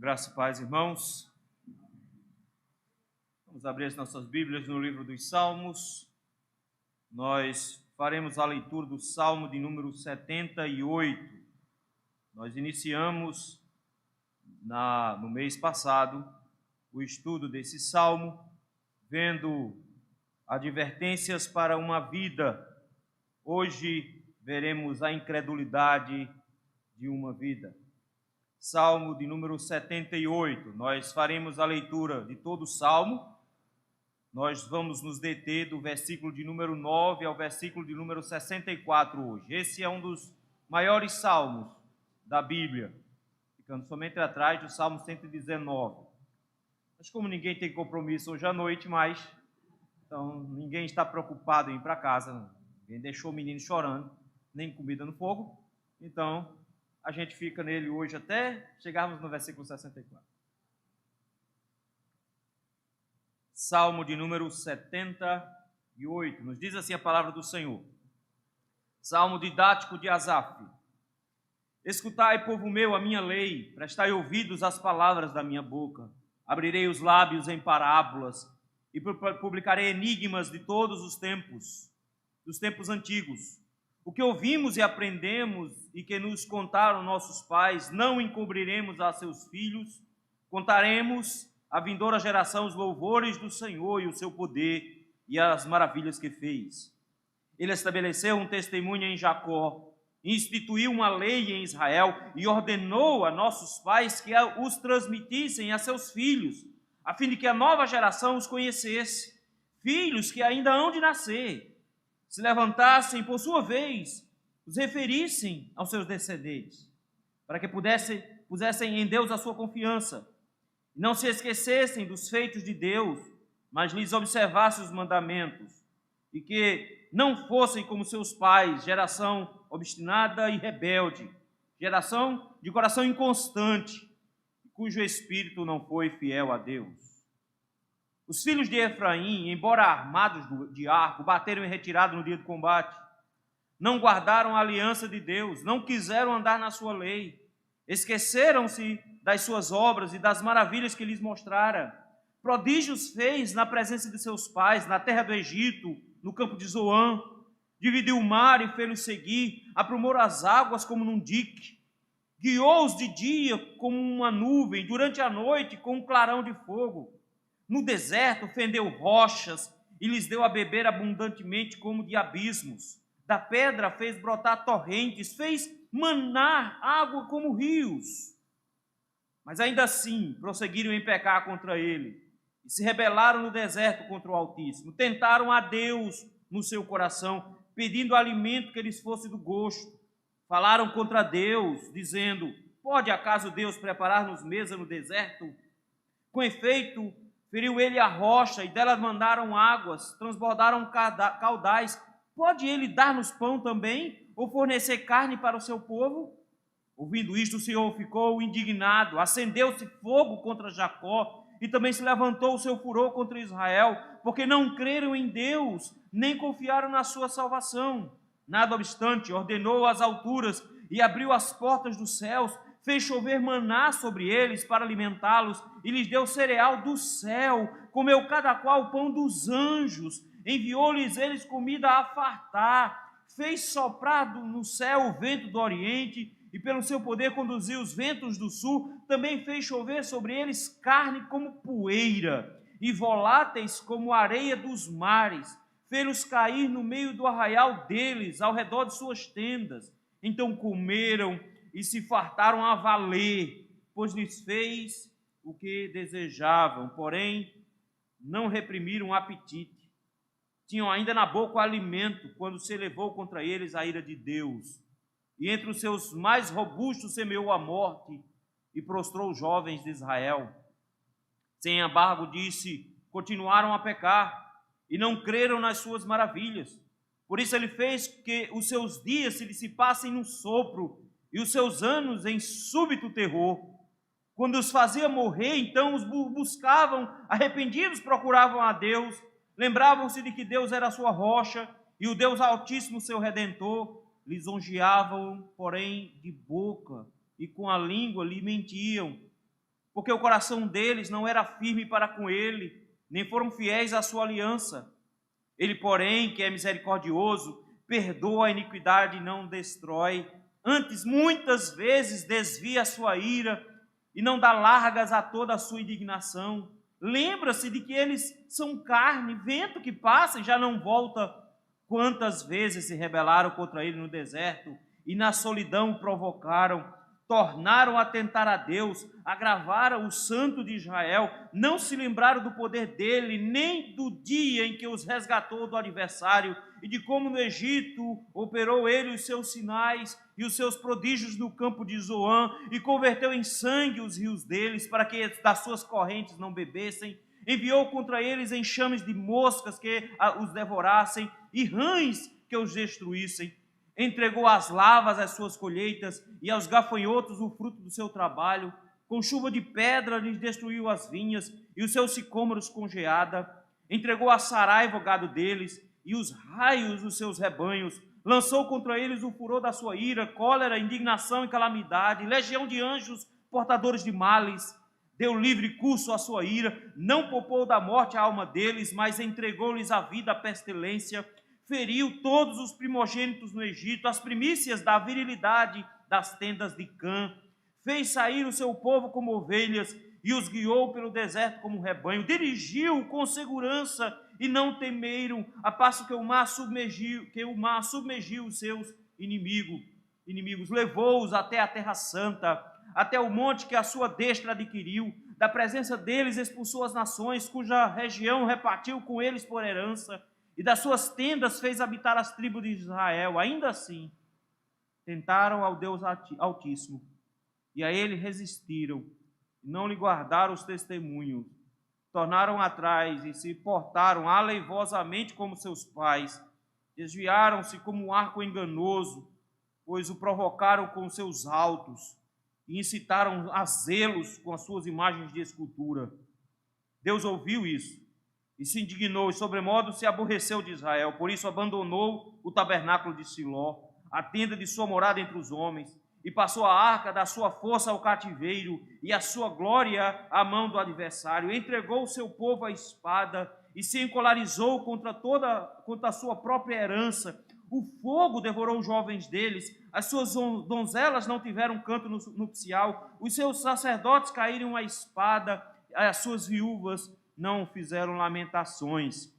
Graça e paz, irmãos. Vamos abrir as nossas Bíblias no livro dos Salmos. Nós faremos a leitura do Salmo de número 78. Nós iniciamos no mês passado o estudo desse Salmo, vendo advertências para uma vida. Hoje veremos a incredulidade de uma vida. Salmo de número 78. Nós faremos a leitura de todo o Salmo. Nós vamos nos deter do versículo de número 9 ao versículo de número 64 hoje. Esse é um dos maiores salmos da Bíblia, ficando somente atrás do Salmo 119. Mas como ninguém tem compromisso hoje à noite mais, então ninguém está preocupado em ir para casa, ninguém deixou o menino chorando, nem comida no fogo, então a gente fica nele hoje até chegarmos no versículo 64. Salmo de número 78. Nos diz assim a palavra do Senhor. Salmo didático de Asaf. Escutai, povo meu, a minha lei, prestai ouvidos às palavras da minha boca. Abrirei os lábios em parábolas e publicarei enigmas de todos os tempos, dos tempos antigos. O que ouvimos e aprendemos e que nos contaram nossos pais, não encobriremos a seus filhos, contaremos à vindoura geração os louvores do Senhor e o seu poder e as maravilhas que fez. Ele estabeleceu um testemunho em Jacó, instituiu uma lei em Israel e ordenou a nossos pais que os transmitissem a seus filhos, a fim de que a nova geração os conhecesse, filhos que ainda hão de nascer, se levantassem, por sua vez, os referissem aos seus descendentes, para que pusessem em Deus a sua confiança, e não se esquecessem dos feitos de Deus, mas lhes observassem os mandamentos, e que não fossem como seus pais, geração obstinada e rebelde, geração de coração inconstante, cujo espírito não foi fiel a Deus. Os filhos de Efraim, embora armados de arco, bateram em retirada no dia do combate. Não guardaram a aliança de Deus, não quiseram andar na sua lei. Esqueceram-se das suas obras e das maravilhas que lhes mostrara. Prodígios fez na presença de seus pais, na terra do Egito, no campo de Zoã. Dividiu o mar e fez-los seguir, aprumou as águas como num dique. Guiou-os de dia como uma nuvem, durante a noite com um clarão de fogo. No deserto fendeu rochas e lhes deu a beber abundantemente como de abismos. Da pedra fez brotar torrentes, fez manar água como rios. Mas ainda assim prosseguiram em pecar contra ele e se rebelaram no deserto contra o Altíssimo. Tentaram a Deus no seu coração, pedindo alimento que lhes fosse do gosto. Falaram contra Deus, dizendo: pode acaso Deus preparar-nos mesa no deserto? Com efeito, feriu ele a rocha e dela mandaram águas, transbordaram caudais. Pode ele dar-nos pão também, ou fornecer carne para o seu povo? Ouvindo isto, o Senhor ficou indignado, acendeu-se fogo contra Jacó e também se levantou o seu furor contra Israel, porque não creram em Deus, nem confiaram na sua salvação. Nada obstante, ordenou as alturas e abriu as portas dos céus, fez chover maná sobre eles para alimentá-los e lhes deu cereal do céu, comeu cada qual o pão dos anjos, enviou-lhes eles comida a fartar, fez soprar no céu o vento do oriente e pelo seu poder conduziu os ventos do sul, também fez chover sobre eles carne como poeira e voláteis como areia dos mares, fez-los cair no meio do arraial deles, ao redor de suas tendas. Então comeram e se fartaram a valer, pois lhes fez o que desejavam, porém não reprimiram o apetite. Tinham ainda na boca o alimento, quando se elevou contra eles a ira de Deus. E entre os seus mais robustos semeou a morte e prostrou os jovens de Israel. Sem embargo, disse, continuaram a pecar e não creram nas suas maravilhas. Por isso ele fez que os seus dias se dissipassem num sopro e os seus anos em súbito terror. Quando os fazia morrer, então os buscavam, arrependidos procuravam a Deus, lembravam-se de que Deus era a sua rocha e o Deus Altíssimo seu Redentor, lisonjeavam, porém, de boca e com a língua lhe mentiam. porque o coração deles não era firme para com ele, nem foram fiéis à sua aliança. Ele, porém, que é misericordioso, perdoa a iniquidade e não destrói. Antes, muitas vezes, desvia a sua ira e não dá largas a toda a sua indignação. Lembra-se de que eles são carne, vento que passa e já não volta. Quantas vezes se rebelaram contra ele no deserto e na solidão o provocaram, tornaram a tentar a Deus, agravaram o Santo de Israel, não se lembraram do poder dele, nem do dia em que os resgatou do adversário, e de como no Egito operou ele os seus sinais e os seus prodígios no campo de Zoã, e converteu em sangue os rios deles, para que das suas correntes não bebessem. Enviou contra eles enxames de moscas que os devorassem, e rães que os destruíssem. Entregou às lavas as suas colheitas e aos gafanhotos o fruto do seu trabalho. Com chuva de pedra lhes destruiu as vinhas e os seus sicômoros com geada. Entregou a saraiva o gado deles e os raios dos seus rebanhos. Lançou contra eles o furor da sua ira, cólera, indignação e calamidade, legião de anjos portadores de males. Deu livre curso à sua ira, não poupou da morte a alma deles, mas entregou-lhes a vida à pestilência. Feriu todos os primogênitos no Egito, as primícias da virilidade das tendas de Cã. Fez sair o seu povo como ovelhas e os guiou pelo deserto como um rebanho. Dirigiu com segurança e não temeram, a passo que o mar submergiu os seus inimigos. Levou-os até a terra santa, até o monte que a sua destra adquiriu. Da presença deles expulsou as nações, cuja região repartiu com eles por herança. E das suas tendas fez habitar as tribos de Israel. Ainda assim, tentaram ao Deus Altíssimo, e a ele resistiram, e não lhe guardaram os testemunhos. Tornaram atrás e se portaram aleivosamente como seus pais. Desviaram-se como um arco enganoso, pois o provocaram com seus altos, e incitaram a zelos com as suas imagens de escultura. Deus ouviu isso, e se indignou, e sobremodo se aborreceu de Israel. Por isso abandonou o tabernáculo de Siló, a tenda de sua morada entre os homens, e passou a arca da sua força ao cativeiro, e a sua glória à mão do adversário. Entregou o seu povo à espada, e se encolarizou contra a sua própria herança. O fogo devorou os jovens deles, as suas donzelas não tiveram canto nupcial, os seus sacerdotes caíram à espada, as suas viúvas não fizeram lamentações.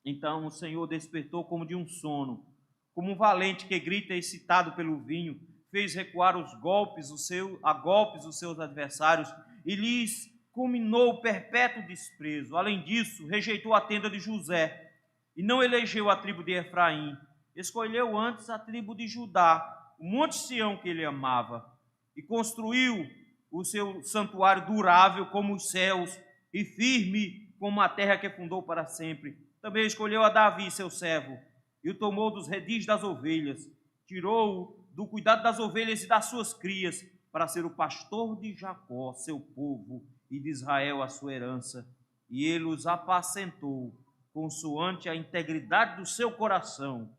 Então o Senhor despertou como de um sono, como um valente que grita excitado pelo vinho, fez recuar a golpes os seus adversários e lhes culminou perpétuo desprezo. Além disso, rejeitou a tenda de José e não elegeu a tribo de Efraim. Escolheu antes a tribo de Judá, o monte Sião que ele amava, e construiu o seu santuário durável como os céus e firme como a terra que fundou para sempre. Também escolheu a Davi, seu servo, e o tomou dos redis das ovelhas, tirou-o do cuidado das ovelhas e das suas crias, para ser o pastor de Jacó, seu povo, e de Israel, a sua herança. E ele os apacentou, consoante a integridade do seu coração,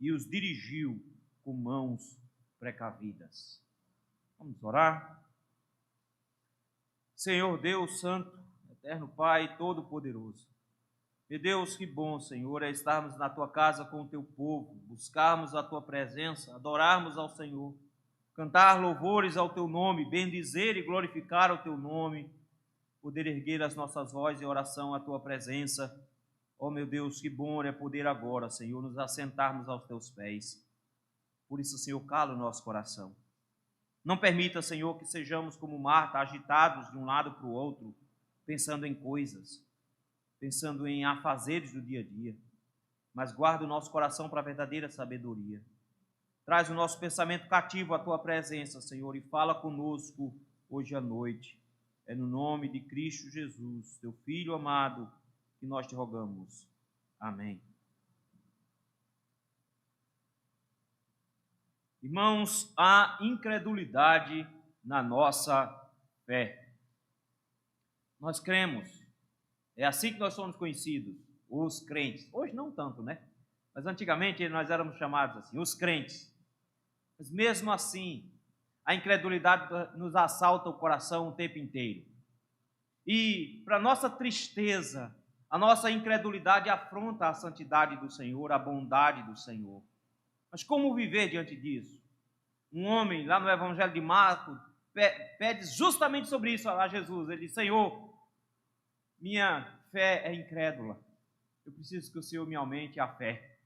e os dirigiu com mãos precavidas. Vamos orar? Senhor Deus Santo, Eterno Pai, Todo-Poderoso. Meu Deus, que bom, Senhor, é estarmos na Tua casa com o Teu povo, buscarmos a Tua presença, adorarmos ao Senhor, cantar louvores ao Teu nome, bendizer e glorificar o Teu nome, poder erguer as nossas vozes em oração à Tua presença. Oh, meu Deus, que bom é poder agora, Senhor, nos assentarmos aos Teus pés. Por isso, Senhor, cala o nosso coração. Não permita, Senhor, que sejamos como Marta, agitados de um lado para o outro, pensando em coisas, pensando em afazeres do dia a dia, mas guarda o nosso coração para a verdadeira sabedoria. Traz o nosso pensamento cativo à Tua presença, Senhor, e fala conosco hoje à noite. É no nome de Cristo Jesus, Teu Filho amado, que nós te rogamos. Amém. Irmãos, há incredulidade na nossa fé. Nós cremos, é assim que nós somos conhecidos, os crentes. Hoje não tanto, né? Mas antigamente nós éramos chamados assim, os crentes. Mas mesmo assim, a incredulidade nos assalta o coração o tempo inteiro. E, para nossa tristeza, a nossa incredulidade afronta a santidade do Senhor, a bondade do Senhor. Mas como viver diante disso? Um homem, lá no Evangelho de Marcos, pede justamente sobre isso a Jesus. Ele diz: Senhor, minha fé é incrédula. Eu preciso que o Senhor me aumente a fé.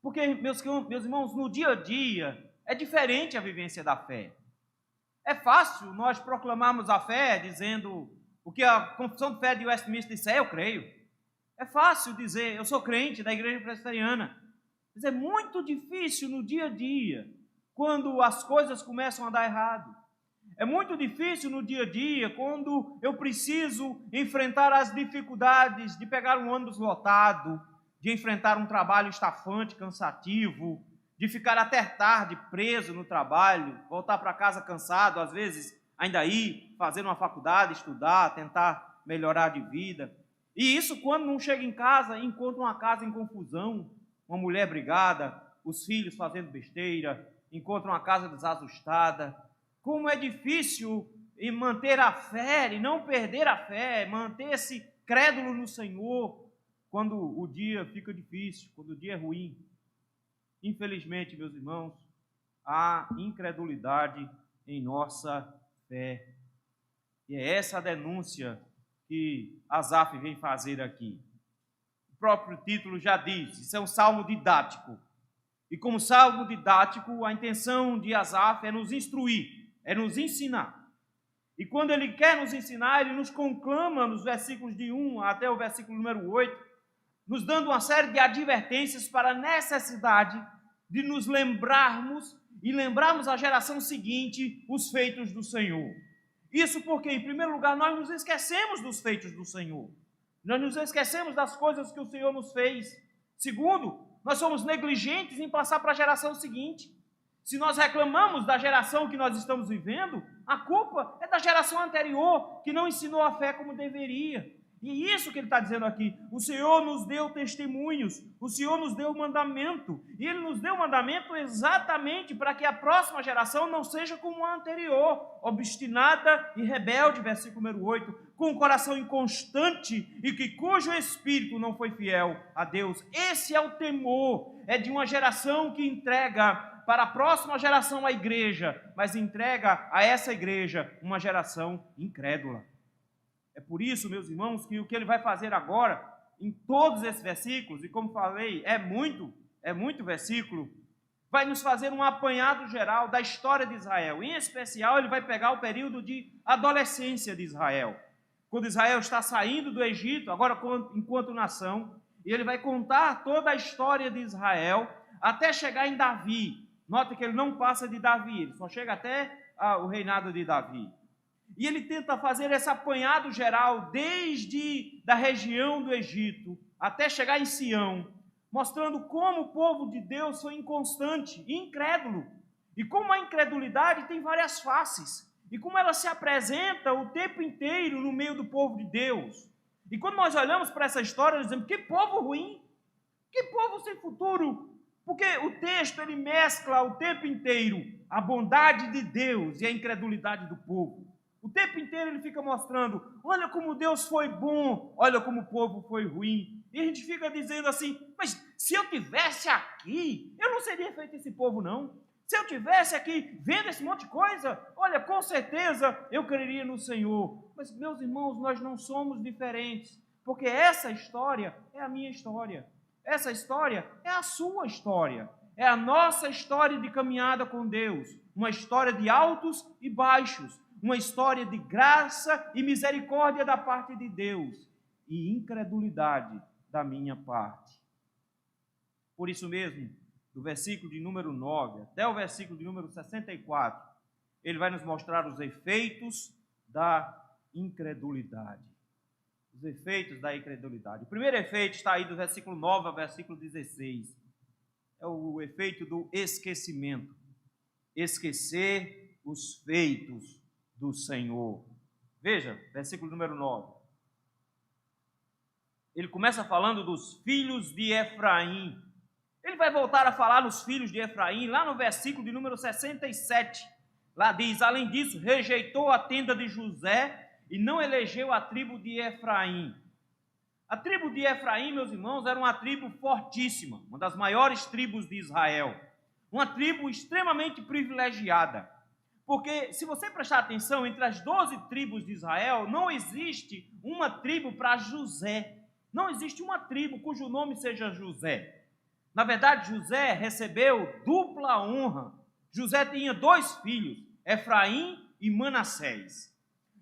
Porque, meus irmãos, no dia a dia é diferente a vivência da fé. É fácil nós proclamarmos a fé dizendo o que a Confissão de Fé de Westminster disser, eu creio. É fácil dizer, eu sou crente da Igreja Presbiteriana. Mas é muito difícil no dia a dia, quando as coisas começam a dar errado. É muito difícil no dia a dia, quando eu preciso enfrentar as dificuldades de pegar um ônibus lotado, de enfrentar um trabalho estafante, cansativo, de ficar até tarde preso no trabalho, voltar para casa cansado, às vezes ainda ir fazer uma faculdade, estudar, tentar melhorar de vida. E isso quando não chega em casa e encontra uma casa em confusão, uma mulher brigada, os filhos fazendo besteira, encontra uma casa desajustada. Como é difícil manter a fé e não perder a fé, manter-se crédulo no Senhor quando o dia fica difícil, quando o dia é ruim. Infelizmente, meus irmãos, há incredulidade em nossa fé. E é essa a denúncia que Asaf vem fazer aqui. O próprio título já diz, isso é um salmo didático. E como salmo didático, a intenção de Asaf é nos instruir, é nos ensinar. E quando ele quer nos ensinar, ele nos conclama nos versículos de 1 até o versículo número 8, nos dando uma série de advertências para a necessidade de nos lembrarmos e lembrarmos a geração seguinte os feitos do Senhor. Isso porque, em primeiro lugar, nós nos esquecemos dos feitos do Senhor. Nós nos esquecemos das coisas que o Senhor nos fez. Segundo, nós somos negligentes em passar para a geração seguinte. Se nós reclamamos da geração que nós estamos vivendo, a culpa é da geração anterior, que não ensinou a fé como deveria. E isso que ele está dizendo aqui, o Senhor nos deu testemunhos, o Senhor nos deu mandamento, e Ele nos deu mandamento exatamente para que a próxima geração não seja como a anterior, obstinada e rebelde, versículo número 8, com o coração inconstante e que cujo espírito não foi fiel a Deus. Esse é o temor, é de uma geração que entrega para a próxima geração a igreja, mas entrega a essa igreja uma geração incrédula. É por isso, meus irmãos, que o que ele vai fazer agora, em todos esses versículos, e como falei, é muito versículo, vai nos fazer um apanhado geral da história de Israel. Em especial, ele vai pegar o período de adolescência de Israel, quando Israel está saindo do Egito, agora enquanto nação, e ele vai contar toda a história de Israel, até chegar em Davi. Nota que ele não passa de Davi, ele só chega até o reinado de Davi. E ele tenta fazer esse apanhado geral desde da região do Egito até chegar em Sião, mostrando como o povo de Deus foi inconstante e incrédulo. E como a incredulidade tem várias faces. E como ela se apresenta o tempo inteiro no meio do povo de Deus. E quando nós olhamos para essa história, nós dizemos, que povo ruim, que povo sem futuro. Porque o texto ele mescla o tempo inteiro a bondade de Deus e a incredulidade do povo. O tempo inteiro ele fica mostrando, olha como Deus foi bom, olha como o povo foi ruim. E a gente fica dizendo assim, mas se eu tivesse aqui, eu não seria feito esse povo não. Se eu tivesse aqui vendo esse monte de coisa, olha, com certeza eu creria no Senhor. Mas, meus irmãos, nós não somos diferentes, porque essa história é a minha história. Essa história é a sua história. É a nossa história de caminhada com Deus. Uma história de altos e baixos. Uma história de graça e misericórdia da parte de Deus e incredulidade da minha parte. Por isso mesmo, do versículo de número 9 até o versículo de número 64, ele vai nos mostrar os efeitos da incredulidade. Os efeitos da incredulidade. O primeiro efeito está aí do versículo 9 ao versículo 16. É o efeito do esquecimento. Esquecer os feitos do Senhor. Veja, versículo número 9. Ele começa falando dos filhos de Efraim. Ele vai voltar a falar nos filhos de Efraim, lá no versículo de número 67. Lá diz, além disso, rejeitou a tenda de José e não elegeu a tribo de Efraim. A tribo de Efraim, meus irmãos, era uma tribo fortíssima, uma das maiores tribos de Israel. Uma tribo extremamente privilegiada. Porque, se você prestar atenção, entre as 12 tribos de Israel, não existe uma tribo para José. Não existe uma tribo cujo nome seja José. Na verdade, José recebeu dupla honra. José tinha 2 filhos, Efraim e Manassés.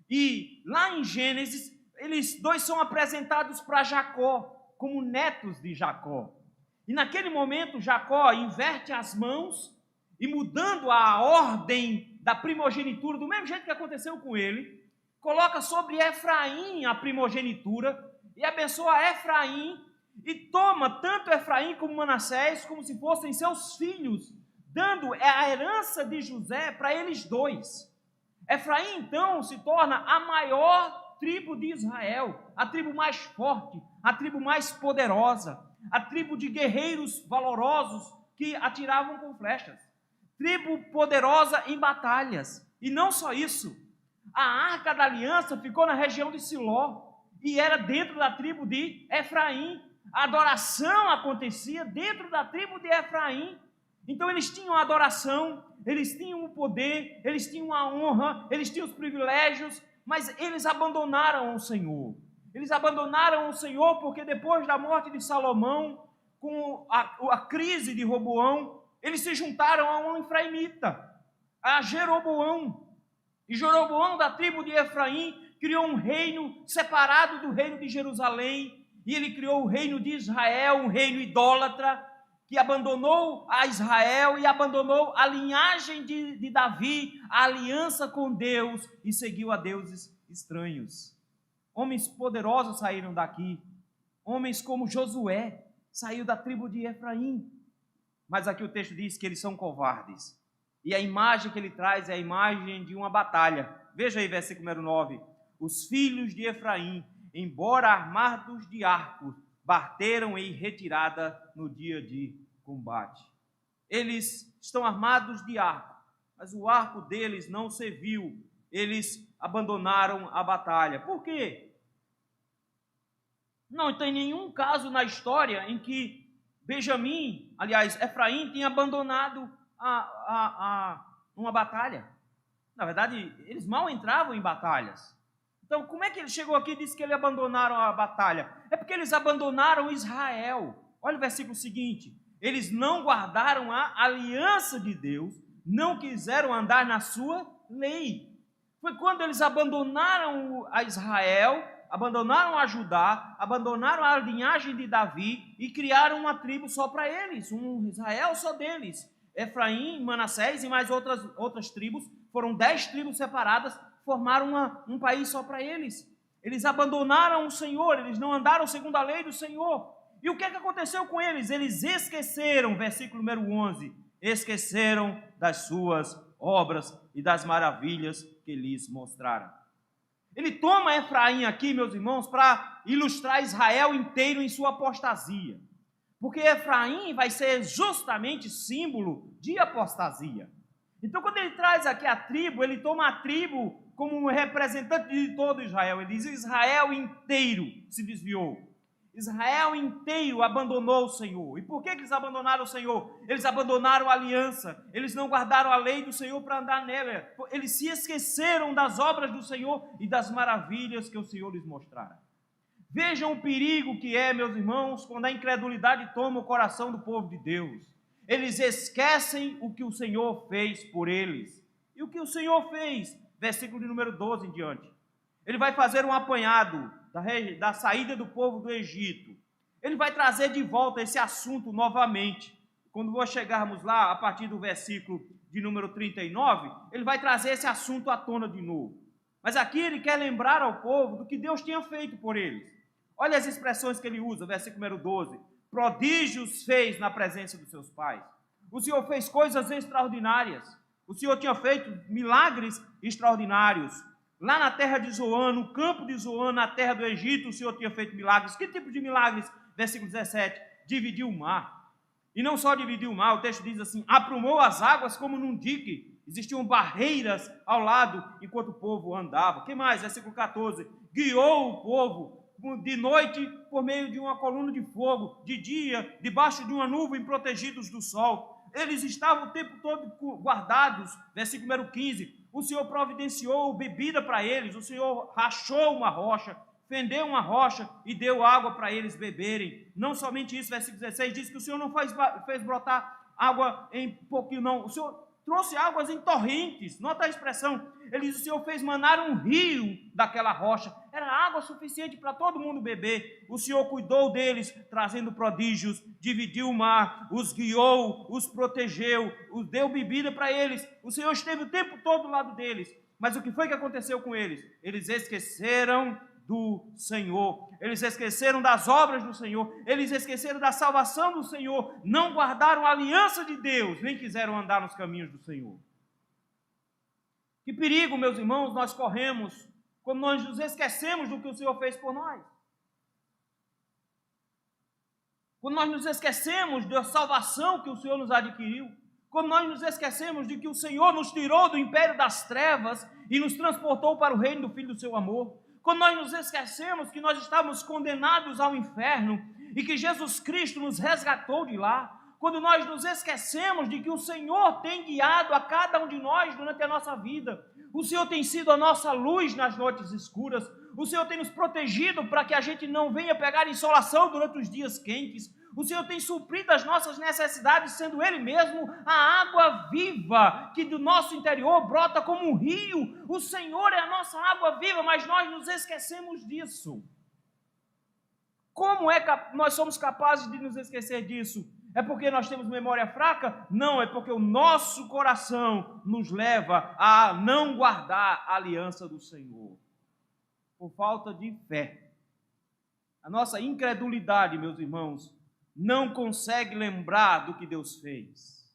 E lá em Gênesis, eles 2 são apresentados para Jacó, como netos de Jacó. E naquele momento, Jacó inverte as mãos e, mudando a ordem da primogenitura, do mesmo jeito que aconteceu com ele, coloca sobre Efraim a primogenitura e abençoa Efraim e toma tanto Efraim como Manassés como se fossem seus filhos, dando a herança de José para eles 2. Efraim, então, se torna a maior tribo de Israel, a tribo mais forte, a tribo mais poderosa, a tribo de guerreiros valorosos que atiravam com flechas, tribo poderosa em batalhas. E não só isso, a Arca da Aliança ficou na região de Siló e era dentro da tribo de Efraim. A adoração acontecia dentro da tribo de Efraim. Então eles tinham a adoração, eles tinham o poder, eles tinham a honra, eles tinham os privilégios, mas eles abandonaram o Senhor. Eles abandonaram o Senhor porque depois da morte de Salomão, com a crise de Roboão, eles se juntaram a um efraimita, a Jeroboão. E Jeroboão, da tribo de Efraim, criou um reino separado do reino de Jerusalém, e ele criou o reino de Israel, um reino idólatra, que abandonou a Israel e abandonou a linhagem de Davi, a aliança com Deus, e seguiu a deuses estranhos. Homens poderosos saíram daqui, homens como Josué, saiu da tribo de Efraim. Mas aqui o texto diz que eles são covardes. E a imagem que ele traz é a imagem de uma batalha. Veja aí, versículo número 9. Os filhos de Efraim, embora armados de arcos, bateram em retirada no dia de combate. Eles estão armados de arco, mas o arco deles não serviu. Eles abandonaram a batalha. Por quê? Não tem nenhum caso na história em que Efraim tinha abandonado uma batalha. Na verdade, eles mal entravam em batalhas. Então, como é que ele chegou aqui e disse que eles abandonaram a batalha? É porque eles abandonaram Israel. Olha o versículo seguinte. Eles não guardaram a aliança de Deus, não quiseram andar na sua lei. Foi quando eles abandonaram a Israel, abandonaram a Judá, abandonaram a linhagem de Davi e criaram uma tribo só para eles, um Israel só deles. Efraim, Manassés e mais outras tribos, foram 10 tribos separadas, formaram um país só para eles. Eles abandonaram o Senhor, eles não andaram segundo a lei do Senhor. E o que aconteceu com eles? Eles esqueceram, versículo número 11, esqueceram das suas obras e das maravilhas que lhes mostraram. Ele toma Efraim aqui, meus irmãos, para ilustrar Israel inteiro em sua apostasia. Porque Efraim vai ser justamente símbolo de apostasia. Então, quando ele traz aqui a tribo, ele toma a tribo como um representante de todo Israel. Ele diz: Israel inteiro se desviou. Israel inteiro abandonou o Senhor. E por que eles abandonaram o Senhor? Eles abandonaram a aliança. Eles não guardaram a lei do Senhor para andar nela. Eles se esqueceram das obras do Senhor e das maravilhas que o Senhor lhes mostrara. Vejam o perigo que é, meus irmãos, quando a incredulidade toma o coração do povo de Deus. Eles esquecem o que o Senhor fez por eles. E o que o Senhor fez? Versículo de número 12 em diante. Ele vai fazer um apanhado da saída do povo do Egito. Ele vai trazer de volta esse assunto novamente. Quando nós chegarmos lá, a partir do versículo de número 39, ele vai trazer esse assunto à tona de novo. Mas aqui ele quer lembrar ao povo do que Deus tinha feito por eles. Olha as expressões que ele usa, versículo número 12. Prodígios fez na presença dos seus pais. O Senhor fez coisas extraordinárias. O Senhor tinha feito milagres extraordinários. Lá na terra de Zoan, no campo de Zoan, na terra do Egito, o Senhor tinha feito milagres. Que tipo de milagres? Versículo 17. Dividiu o mar. E não só dividiu o mar, o texto diz assim: aprumou as águas como num dique existiam barreiras ao lado enquanto o povo andava. O que mais? Versículo 14, guiou o povo de noite por meio de uma coluna de fogo, de dia debaixo de uma nuvem, protegidos do sol. Eles estavam o tempo todo guardados. Versículo número 15, o Senhor providenciou bebida para eles, o Senhor rachou uma rocha, fendeu uma rocha e deu água para eles beberem. Não somente isso, versículo 16, diz que o Senhor não fez brotar água em pouquinho, não. O Senhor trouxe águas em torrentes. Nota a expressão. Ele diz: o Senhor fez manar um rio daquela rocha. Era água suficiente para todo mundo beber. O Senhor cuidou deles, trazendo prodígios, dividiu o mar, os guiou, os protegeu, os deu bebida para eles. O Senhor esteve o tempo todo do lado deles. Mas o que foi que aconteceu com eles? Eles esqueceram do Senhor, eles esqueceram das obras do Senhor, eles esqueceram da salvação do Senhor, não guardaram a aliança de Deus, nem quiseram andar nos caminhos do Senhor. Que perigo, meus irmãos, nós corremos quando nós nos esquecemos do que o Senhor fez por nós. Quando nós nos esquecemos da salvação que o Senhor nos adquiriu, quando nós nos esquecemos de que o Senhor nos tirou do império das trevas e nos transportou para o reino do Filho do seu amor, quando nós nos esquecemos que nós estávamos condenados ao inferno e que Jesus Cristo nos resgatou de lá, quando nós nos esquecemos de que o Senhor tem guiado a cada um de nós durante a nossa vida, o Senhor tem sido a nossa luz nas noites escuras, o Senhor tem nos protegido para que a gente não venha pegar insolação durante os dias quentes, o Senhor tem suprido as nossas necessidades, sendo Ele mesmo a água viva que do nosso interior brota como um rio. O Senhor é a nossa água viva, mas nós nos esquecemos disso. Como é que nós somos capazes de nos esquecer disso? É porque nós temos memória fraca? Não, é porque o nosso coração nos leva a não guardar a aliança do Senhor. Por falta de fé. A nossa incredulidade, meus irmãos, não consegue lembrar do que Deus fez.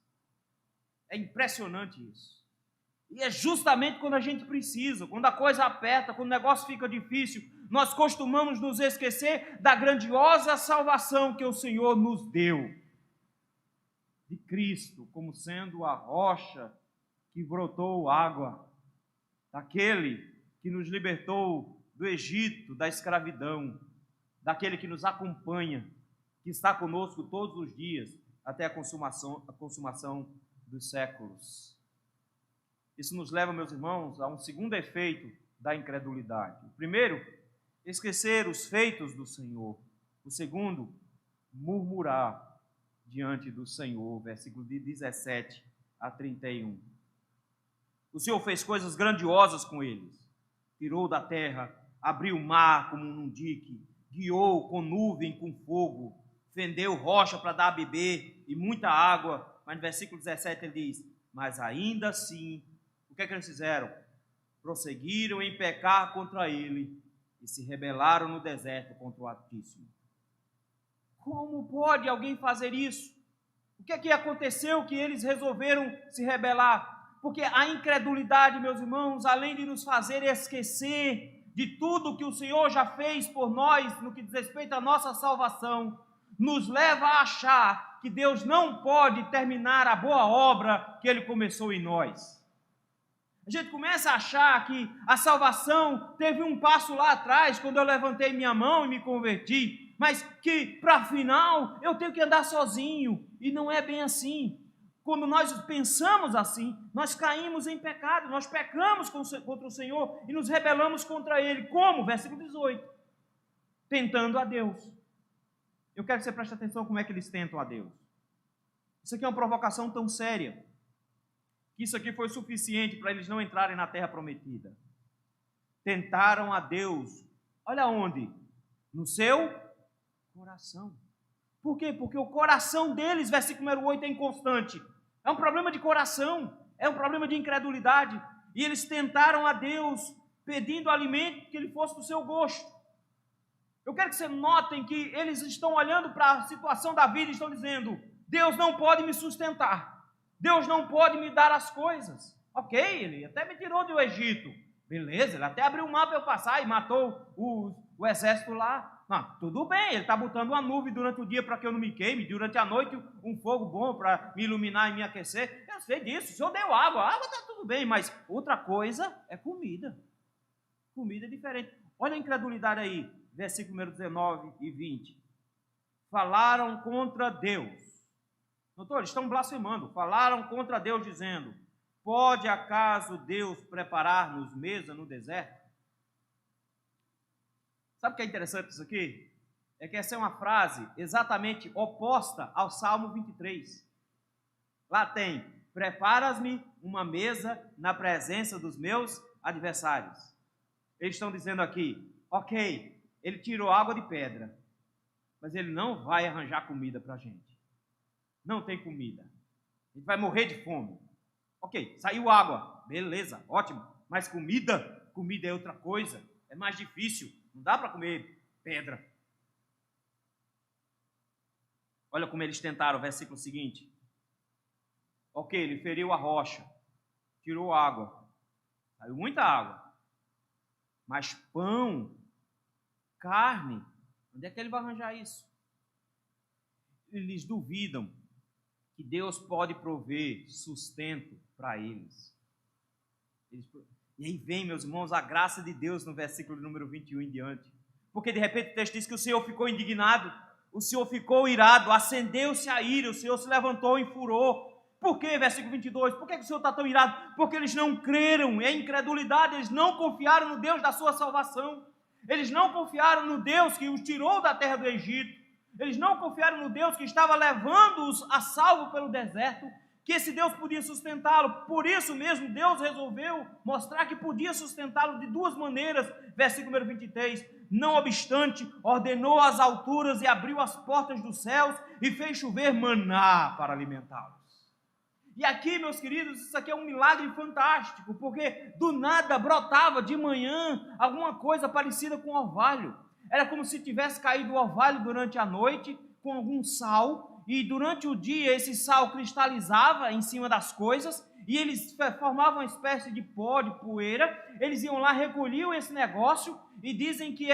É impressionante isso. E é justamente quando a gente precisa, quando a coisa aperta, quando o negócio fica difícil, nós costumamos nos esquecer da grandiosa salvação que o Senhor nos deu. De Cristo, como sendo a rocha que brotou água, daquele que nos libertou do Egito, da escravidão, daquele que nos acompanha, que está conosco todos os dias, até a consumação dos séculos. Isso nos leva, meus irmãos, a um segundo efeito da incredulidade. O primeiro, esquecer os feitos do Senhor. O segundo, murmurar diante do Senhor, versículo de 17 a 31. O Senhor fez coisas grandiosas com eles. Tirou da terra, abriu o mar como num dique, guiou com nuvem, com fogo, fendeu rocha para dar a beber e muita água. Mas no versículo 17 ele diz: mas ainda assim, o que é que eles fizeram? Prosseguiram em pecar contra ele e se rebelaram no deserto contra o Altíssimo. Como pode alguém fazer isso? O que é que aconteceu que eles resolveram se rebelar? Porque a incredulidade, meus irmãos, além de nos fazer esquecer de tudo que o Senhor já fez por nós no que diz respeito à nossa salvação, nos leva a achar que Deus não pode terminar a boa obra que Ele começou em nós. A gente começa a achar que a salvação teve um passo lá atrás, quando eu levantei minha mão e me converti, mas que, para final, eu tenho que andar sozinho, e não é bem assim. Quando nós pensamos assim, nós caímos em pecado, nós pecamos contra o Senhor e nos rebelamos contra Ele. Como? Versículo 18. Tentando a Deus. Eu quero que você preste atenção como é que eles tentam a Deus. Isso aqui é uma provocação tão séria, que isso aqui foi suficiente para eles não entrarem na terra prometida. Tentaram a Deus, olha onde? No seu coração. Por quê? Porque o coração deles, versículo número 8, é inconstante. É um problema de coração, é um problema de incredulidade. E eles tentaram a Deus, pedindo alimento que ele fosse do seu gosto. Eu quero que vocês notem que eles estão olhando para a situação da vida e estão dizendo: Deus não pode me sustentar, Deus não pode me dar as coisas. Ok, ele até me tirou do Egito, beleza, ele até abriu o mar para eu passar e matou o exército lá. Não, tudo bem, ele está botando uma nuvem durante o dia para que eu não me queime, durante a noite um fogo bom para me iluminar e me aquecer. Eu sei disso, o Senhor deu água, a água está tudo bem, mas outra coisa é comida. Comida é diferente. Olha a incredulidade aí, versículo número 19 e 20. Falaram contra Deus. Notou? Eles estão blasfemando. Falaram contra Deus, dizendo: pode acaso Deus preparar-nos mesa no deserto? Sabe o que é interessante isso aqui? É que essa é uma frase exatamente oposta ao Salmo 23. Lá tem: preparas-me uma mesa na presença dos meus adversários. Eles estão dizendo aqui: ok, ele tirou água de pedra, mas ele não vai arranjar comida para a gente. Não tem comida. A gente vai morrer de fome. Ok, saiu água, beleza, ótimo. Mas comida é outra coisa. É mais difícil. Não dá para comer pedra. Olha como eles tentaram, o versículo seguinte. Ok, ele feriu a rocha, tirou água. Saiu muita água. Mas pão, carne, onde é que ele vai arranjar isso? Eles duvidam que Deus pode prover sustento para eles. E aí vem, meus irmãos, a graça de Deus no versículo número 21 em diante. Porque de repente o texto diz que o Senhor ficou indignado, o Senhor ficou irado, acendeu-se a ira, o Senhor se levantou em furor. Por quê? Versículo 22. Por que o Senhor está tão irado? Porque eles não creram, é incredulidade, eles não confiaram no Deus da sua salvação. Eles não confiaram no Deus que os tirou da terra do Egito. Eles não confiaram no Deus que estava levando-os a salvo pelo deserto, que esse Deus podia sustentá-lo. Por isso mesmo, Deus resolveu mostrar que podia sustentá-lo de duas maneiras. Versículo número 23. Não obstante, ordenou as alturas e abriu as portas dos céus e fez chover maná para alimentá-los. E aqui, meus queridos, isso aqui é um milagre fantástico, porque do nada brotava de manhã alguma coisa parecida com orvalho. Era como se tivesse caído orvalho durante a noite com algum sal, e durante o dia esse sal cristalizava em cima das coisas, e eles formavam uma espécie de pó, de poeira. Eles iam lá, recolhiam esse negócio, e dizem que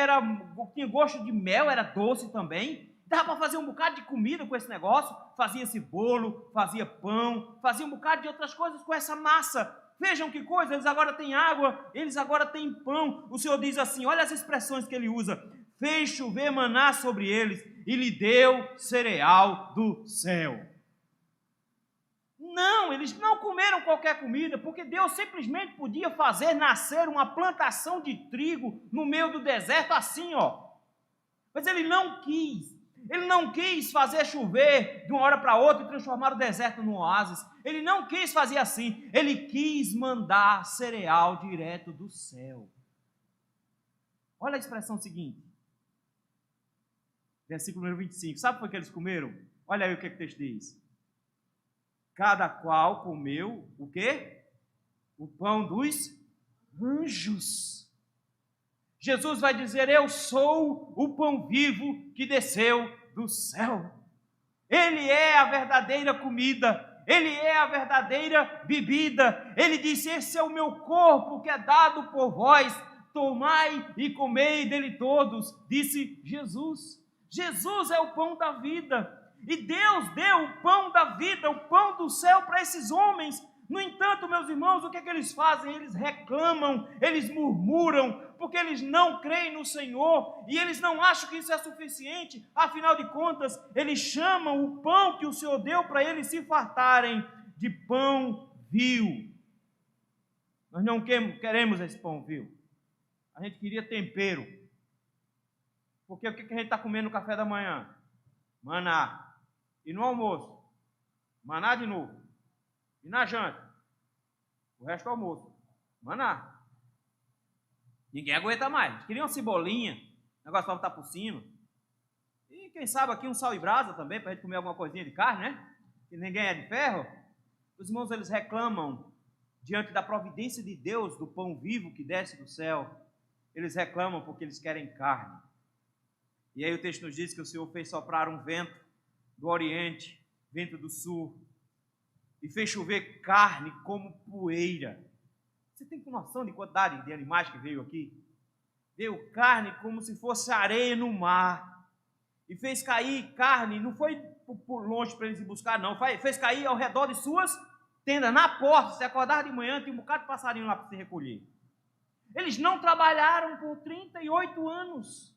tinha gosto de mel, era doce também. Dava para fazer um bocado de comida com esse negócio, fazia-se bolo, fazia pão, fazia um bocado de outras coisas com essa massa. Vejam que coisa, eles agora têm água, eles agora têm pão. O Senhor diz assim, olha as expressões que ele usa: fez chover maná sobre eles e lhe deu cereal do céu. Não, eles não comeram qualquer comida, porque Deus simplesmente podia fazer nascer uma plantação de trigo no meio do deserto assim, ó. Mas ele não quis. Ele não quis fazer chover de uma hora para outra e transformar o deserto num oásis. Ele não quis fazer assim. Ele quis mandar cereal direto do céu. Olha a expressão seguinte. Versículo número 25. Sabe por que eles comeram? Olha aí o que o texto diz. Cada qual comeu o quê? O pão dos anjos. Jesus vai dizer: eu sou o pão vivo que desceu do céu. Ele é a verdadeira comida, ele é a verdadeira bebida. Ele disse: esse é o meu corpo que é dado por vós, tomai e comei dele todos, disse Jesus. Jesus é o pão da vida, e Deus deu o pão da vida, o pão do céu para esses homens. No entanto, meus irmãos, o que é que eles fazem? Eles reclamam, eles murmuram, porque eles não creem no Senhor, e eles não acham que isso é suficiente. Afinal de contas, eles chamam o pão que o Senhor deu para eles se fartarem de pão vil. Nós não queremos esse pão vil. A gente queria tempero. Porque o que a gente está comendo no café da manhã? Maná. E no almoço? Maná de novo. E na janta? O resto do almoço? Maná. Ninguém aguenta mais. Queria uma cebolinha, negócio para botar por cima. E quem sabe aqui um sal e brasa também, para a gente comer alguma coisinha de carne, né? Que ninguém é de ferro. Os irmãos, eles reclamam diante da providência de Deus, do pão vivo que desce do céu. Eles reclamam porque eles querem carne. E aí o texto nos diz que o Senhor fez soprar um vento do oriente, vento do sul, e fez chover carne como poeira. Você tem noção de quantidade de animais que veio aqui? Veio carne como se fosse areia no mar. E fez cair carne, não foi por longe para eles ir buscar, não. Fez cair ao redor de suas tenda na porta, se acordar de manhã, tem um bocado de passarinho lá para se recolher. Eles não trabalharam por 38 anos.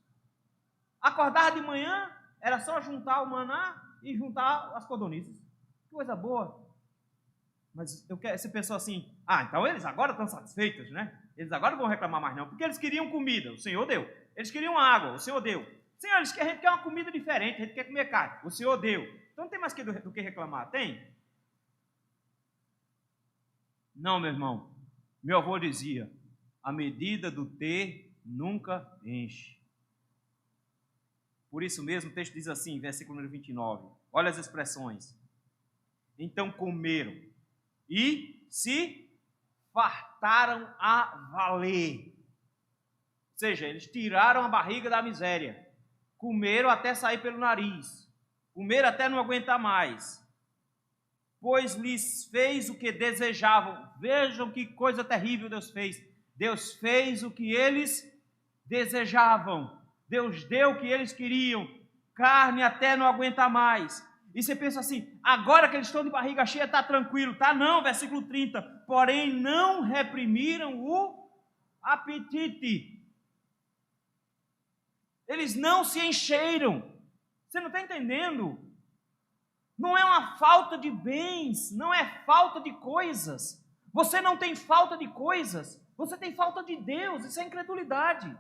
Acordar de manhã era só juntar o maná e juntar as codornizes. Que coisa boa. Mas você pensou assim, então eles agora estão satisfeitos, né? Eles agora não vão reclamar mais não, porque eles queriam comida, o Senhor deu. Eles queriam água, o Senhor deu. Senhor, a gente quer uma comida diferente, a gente quer comer carne, o Senhor deu. Então não tem mais do que reclamar, tem? Não, meu irmão. Meu avô dizia, a medida do ter nunca enche. Por isso mesmo o texto diz assim, versículo número 29. Olha as expressões. Então comeram e se fartaram a valer. Ou seja, eles tiraram a barriga da miséria. Comeram até sair pelo nariz. Comeram até não aguentar mais. Pois lhes fez o que desejavam. Vejam que coisa terrível Deus fez. Deus fez o que eles desejavam. Deus deu o que eles queriam. Carne até não aguentar mais. E você pensa assim, agora que eles estão de barriga cheia, está tranquilo. Tá não, versículo 30. Porém não reprimiram o apetite. Eles não se encheram. Você não está entendendo? Não é uma falta de bens, não é falta de coisas. Você não tem falta de coisas, você tem falta de Deus, isso é incredulidade.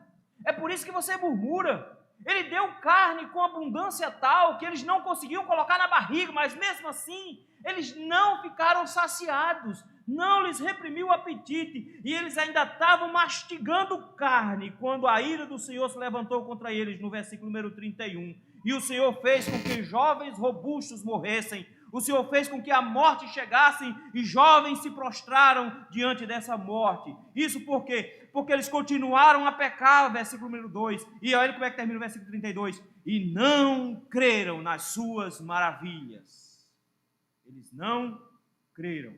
É por isso que você murmura. Ele deu carne com abundância tal que eles não conseguiam colocar na barriga, mas mesmo assim, eles não ficaram saciados, não lhes reprimiu o apetite, e eles ainda estavam mastigando carne, quando a ira do Senhor se levantou contra eles, no versículo número 31. E o Senhor fez com que jovens robustos morressem, o Senhor fez com que a morte chegasse e jovens se prostraram diante dessa morte. Isso por quê? Porque eles continuaram a pecar, versículo número 2. E olha como é que termina o versículo 32. E não creram nas suas maravilhas. Eles não creram.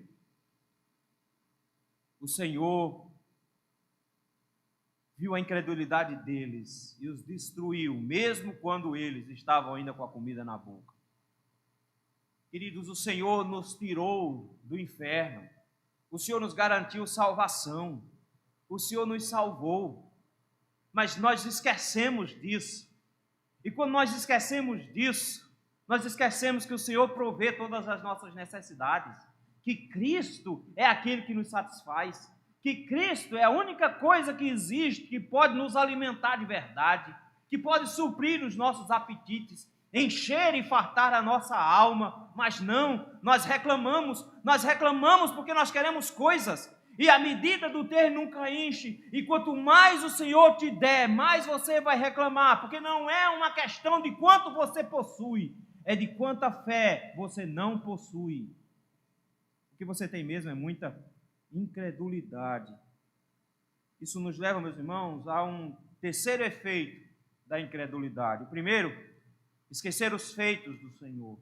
O Senhor viu a incredulidade deles e os destruiu, mesmo quando eles estavam ainda com a comida na boca. Queridos, o Senhor nos tirou do inferno, o Senhor nos garantiu salvação, o Senhor nos salvou, mas nós esquecemos disso. E quando nós esquecemos disso, nós esquecemos que o Senhor provê todas as nossas necessidades, que Cristo é aquele que nos satisfaz, que Cristo é a única coisa que existe que pode nos alimentar de verdade, que pode suprir os nossos apetites, encher e fartar a nossa alma, mas não, nós reclamamos porque nós queremos coisas, e a medida do ter nunca enche, e quanto mais o Senhor te der, mais você vai reclamar, porque não é uma questão de quanto você possui, é de quanta fé você não possui. O que você tem mesmo é muita incredulidade. Isso nos leva, meus irmãos, a um terceiro efeito da incredulidade. O primeiro, esquecer os feitos do Senhor.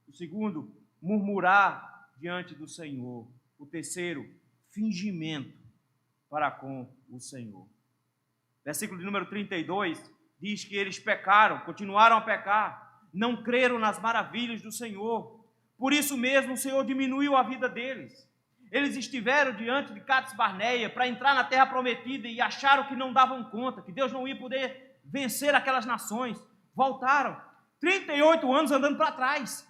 O segundo, murmurar diante do Senhor. O terceiro, fingimento para com o Senhor. Versículo de número 32 diz que eles pecaram, continuaram a pecar, não creram nas maravilhas do Senhor. Por isso mesmo o Senhor diminuiu a vida deles. Eles estiveram diante de Cades Barneia para entrar na terra prometida e acharam que não davam conta, que Deus não ia poder vencer aquelas nações. Voltaram. 38 anos andando para trás.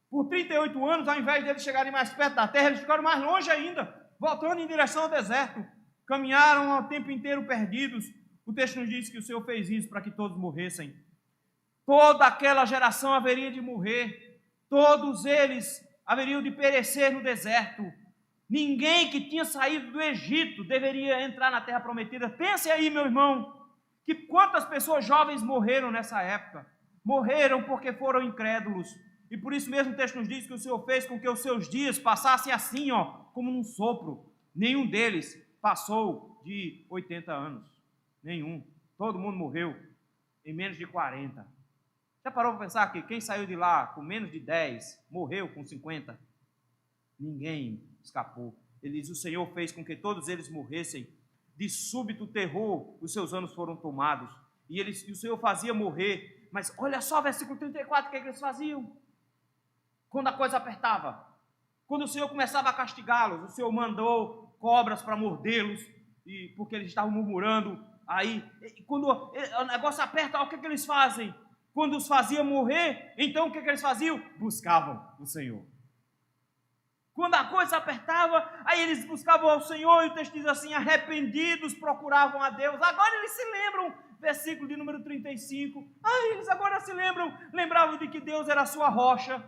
Por 38 anos, ao invés deles chegarem mais perto da terra, eles ficaram mais longe ainda, voltando em direção ao deserto. Caminharam o tempo inteiro perdidos. O texto nos diz que o Senhor fez isso para que todos morressem. Toda aquela geração haveria de morrer. Todos eles haveriam de perecer no deserto. Ninguém que tinha saído do Egito deveria entrar na terra prometida. Pense aí, meu irmão, que quantas pessoas jovens morreram nessa época. Morreram porque foram incrédulos. E por isso mesmo o texto nos diz que o Senhor fez com que os seus dias passassem assim, como num sopro. Nenhum deles passou de 80 anos. Nenhum. Todo mundo morreu em menos de 40. Já parou para pensar que quem saiu de lá com menos de 10 morreu com 50? Ninguém escapou. Ele diz, o Senhor fez com que todos eles morressem. De súbito terror, os seus anos foram tomados. E o Senhor fazia morrer. Mas olha só, versículo 34, o que eles faziam? Quando a coisa apertava, Quando o Senhor começava a castigá-los, o Senhor mandou cobras para mordê-los, porque eles estavam murmurando. Aí, quando o negócio aperta, o que eles fazem? Quando os fazia morrer, então o que eles faziam? Buscavam o Senhor. Quando a coisa apertava, aí eles buscavam ao Senhor, e o texto diz assim, arrependidos procuravam a Deus. Agora eles se lembram, versículo de número 35, eles agora se lembravam de que Deus era a sua rocha.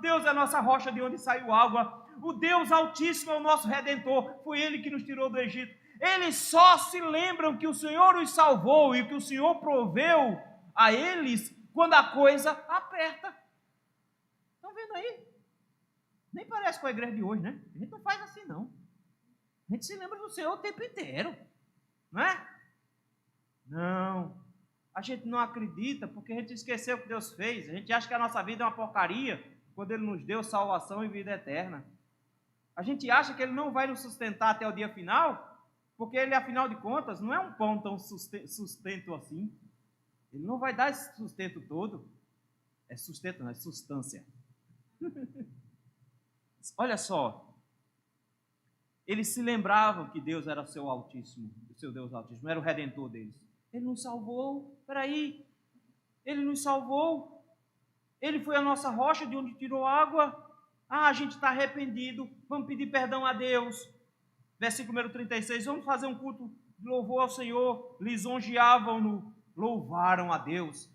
Deus é a nossa rocha de onde saiu água. O Deus Altíssimo é o nosso Redentor, foi Ele que nos tirou do Egito. Eles só se lembram que o Senhor os salvou e que o Senhor proveu a eles quando a coisa aperta. Estão vendo aí? Nem parece com a igreja de hoje, né? A gente não faz assim, não. A gente se lembra do Senhor o tempo inteiro, não é? Não. A gente não acredita porque a gente esqueceu o que Deus fez. A gente acha que a nossa vida é uma porcaria quando Ele nos deu salvação e vida eterna. A gente acha que Ele não vai nos sustentar até o dia final, porque Ele, afinal de contas, não é um pão tão sustento assim. Ele não vai dar esse sustento todo. É sustento, não é substância. Olha só, eles se lembravam que Deus era o seu Altíssimo, o seu Deus Altíssimo, era o Redentor deles. Ele nos salvou, Ele nos salvou, Ele foi a nossa rocha de onde tirou água. A gente está arrependido, vamos pedir perdão a Deus. Versículo número 36, vamos fazer um culto de louvor ao Senhor. Lisonjeavam-no, louvaram a Deus.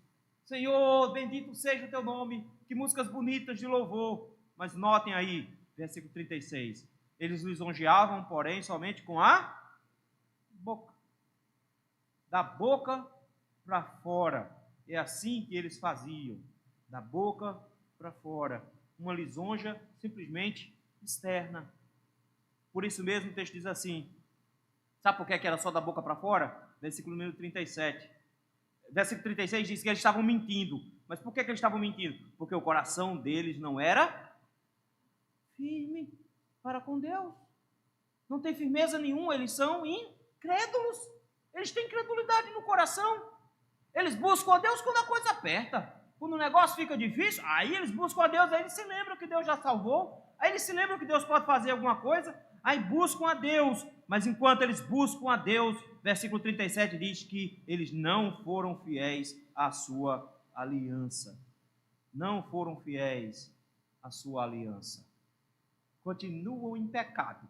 Senhor, bendito seja o teu nome, que músicas bonitas de louvor. Mas notem aí, versículo 36, eles lisonjeavam, porém, somente com a boca. Da boca para fora. É assim que eles faziam, da boca para fora. Uma lisonja simplesmente externa. Por isso mesmo o texto diz assim, sabe por que era só da boca para fora? Versículo número 37. Versículo 36 diz que eles estavam mentindo. Mas por que eles estavam mentindo? Porque o coração deles não era firme para com Deus. Não tem firmeza nenhuma, eles são incrédulos. Eles têm incredulidade no coração. Eles buscam a Deus quando a coisa aperta. Quando o negócio fica difícil, aí eles buscam a Deus, aí eles se lembram que Deus já salvou, aí eles se lembram que Deus pode fazer alguma coisa, aí buscam a Deus. Mas enquanto eles buscam a Deus, versículo 37 diz que eles não foram fiéis à sua aliança. Não foram fiéis à sua aliança. Continuam em pecado,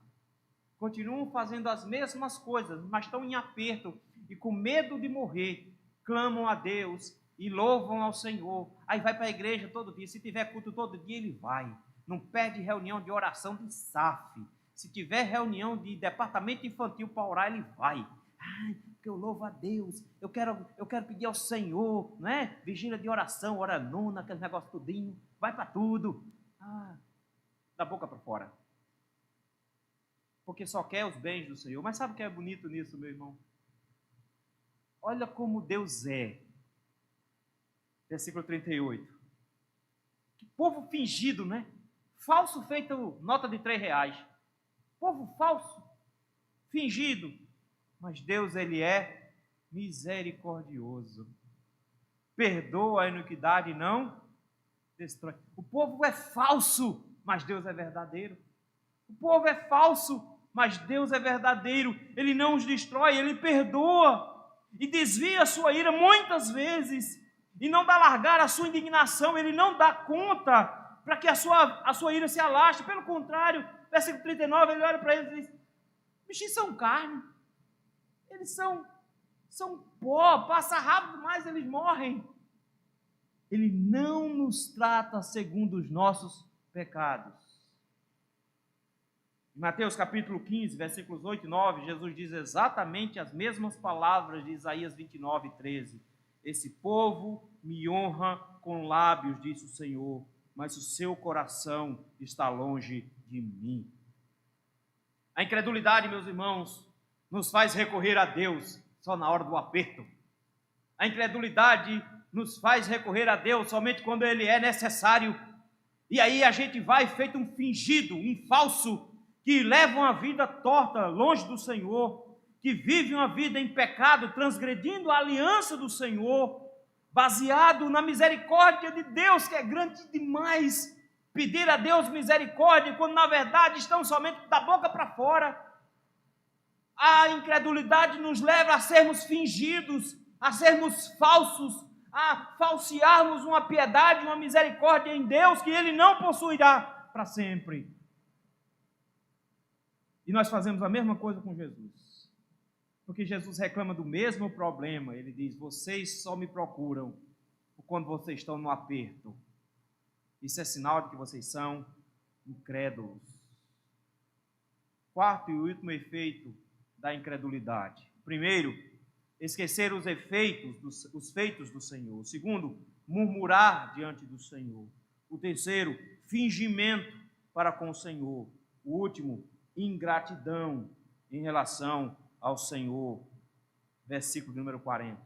continuam fazendo as mesmas coisas, mas estão em aperto e com medo de morrer, clamam a Deus e louvam ao Senhor. Aí vai para a igreja todo dia, se tiver culto todo dia ele vai, não perde reunião de oração de SAF, se tiver reunião de departamento infantil para orar ele vai. Porque eu louvo a Deus, eu quero pedir ao Senhor, não é? Vigília de oração, hora nona, aquele negócio tudinho, vai para tudo. Da boca para fora. Porque só quer os bens do Senhor. Mas sabe o que é bonito nisso, meu irmão? Olha como Deus é. Versículo 38. Que povo fingido, né? Falso feito nota de R$3. Povo falso, fingido. Mas Deus, Ele é misericordioso. Perdoa a iniquidade e não destrói. O povo é falso, mas Deus é verdadeiro. O povo é falso, mas Deus é verdadeiro. Ele não os destrói, Ele perdoa e desvia a sua ira muitas vezes e não dá largar a sua indignação. Ele não dá conta para que a sua ira se alaste. Pelo contrário, versículo 39, ele olha para eles e diz: bichinhos são carne, eles são pó, passa rápido demais, eles morrem. Ele não nos trata segundo os nossos pecados. Em Mateus capítulo 15, versículos 8 e 9, Jesus diz exatamente as mesmas palavras de Isaías 29, 13. Esse povo me honra com lábios, disse o Senhor, mas o seu coração está longe de mim. A incredulidade, meus irmãos, nos faz recorrer a Deus só na hora do aperto. A incredulidade nos faz recorrer a Deus somente quando Ele é necessário. E aí a gente vai feito um fingido, um falso, que leva uma vida torta, longe do Senhor, que vive uma vida em pecado, transgredindo a aliança do Senhor, baseado na misericórdia de Deus, que é grande demais, pedir a Deus misericórdia, quando na verdade estão somente da boca para fora. A incredulidade nos leva a sermos fingidos, a sermos falsos, a falsearmos uma piedade, uma misericórdia em Deus que Ele não possuirá para sempre. E nós fazemos a mesma coisa com Jesus. Porque Jesus reclama do mesmo problema. Ele diz: vocês só me procuram quando vocês estão no aperto. Isso é sinal de que vocês são incrédulos. Quarto e último efeito da incredulidade. Primeiro, esquecer os feitos do Senhor. O segundo, murmurar diante do Senhor. O terceiro, fingimento para com o Senhor. O último, ingratidão em relação ao Senhor. Versículo número 40.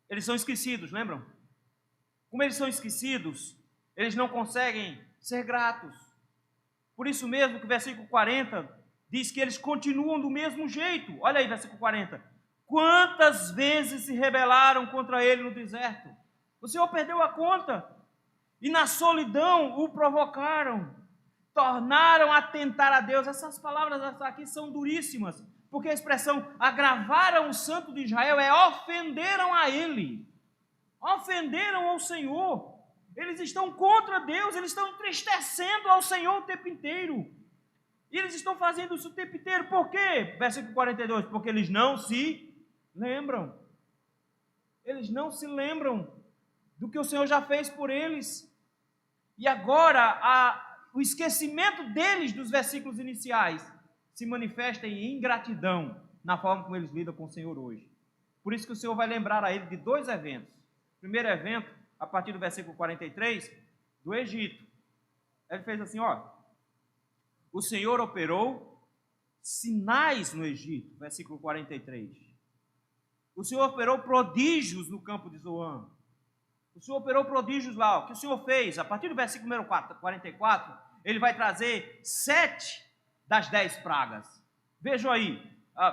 Eles são esquecidos, lembram? Como eles são esquecidos, eles não conseguem ser gratos. Por isso mesmo que o versículo 40 diz que eles continuam do mesmo jeito. Olha aí, versículo 40. Quantas vezes se rebelaram contra ele no deserto? O Senhor perdeu a conta. E na solidão o provocaram. Tornaram a tentar a Deus. Essas palavras aqui são duríssimas. Porque a expressão agravaram o santo de Israel é ofenderam a ele. Ofenderam ao Senhor. Eles estão contra Deus, eles estão entristecendo ao Senhor o tempo inteiro. E eles estão fazendo isso o tempo inteiro. Por quê? Versículo 42. Porque eles não se lembram. Eles não se lembram do que o Senhor já fez por eles. E agora, o esquecimento deles dos versículos iniciais se manifesta em ingratidão na forma como eles lidam com o Senhor hoje. Por isso que o Senhor vai lembrar a ele de dois eventos. O primeiro evento, a partir do versículo 43, do Egito. Ele fez assim, ó. O Senhor operou sinais no Egito, versículo 43. O Senhor operou prodígios no campo de Zoan. O Senhor operou prodígios lá. O que o Senhor fez? A partir do versículo número 44, ele vai trazer 7 das 10 pragas. Vejam aí,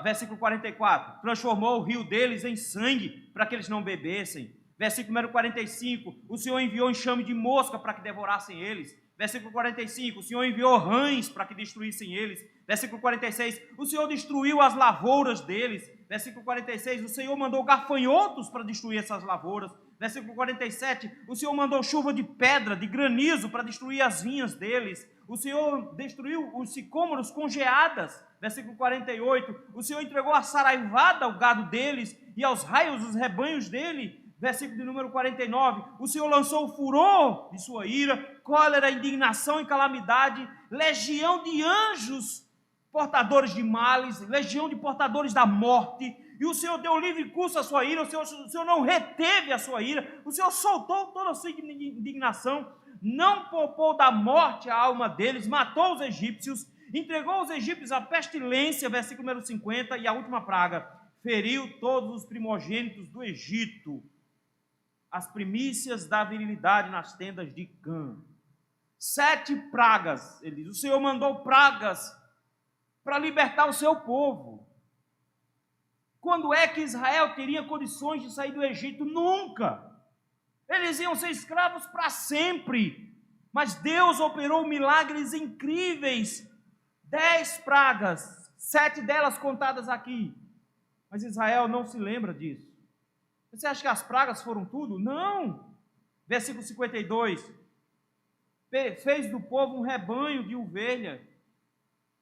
versículo 44. Transformou o rio deles em sangue para que eles não bebessem. Versículo número 45, o Senhor enviou enxame de mosca para que devorassem eles. Versículo 45, o Senhor enviou rãs para que destruíssem eles. Versículo 46, o Senhor destruiu as lavouras deles. Versículo 46, o Senhor mandou gafanhotos para destruir essas lavouras. Versículo 47, o Senhor mandou chuva de pedra, de granizo para destruir as vinhas deles. O Senhor destruiu os sicômoros com geadas. Versículo 48, o Senhor entregou a saraivada ao gado deles e aos raios os rebanhos dele. Versículo de número 49, o Senhor lançou o furor de sua ira, cólera, indignação e calamidade, legião de anjos portadores de males, legião de portadores da morte, e o Senhor deu livre curso à sua ira, o Senhor não reteve a sua ira, o Senhor soltou toda a sua indignação, não poupou da morte a alma deles, matou os egípcios, entregou os egípcios à pestilência, versículo número 50, e a última praga, feriu todos os primogênitos do Egito, as primícias da virilidade nas tendas de Cã. 7 pragas, ele diz, o Senhor mandou pragas para libertar o seu povo. Quando é que Israel teria condições de sair do Egito? Nunca. Eles iam ser escravos para sempre. Mas Deus operou milagres incríveis. 10 pragas, 7 delas contadas aqui. Mas Israel não se lembra disso. Você acha que as pragas foram tudo? Não. Versículo 52. Fez do povo um rebanho de ovelha.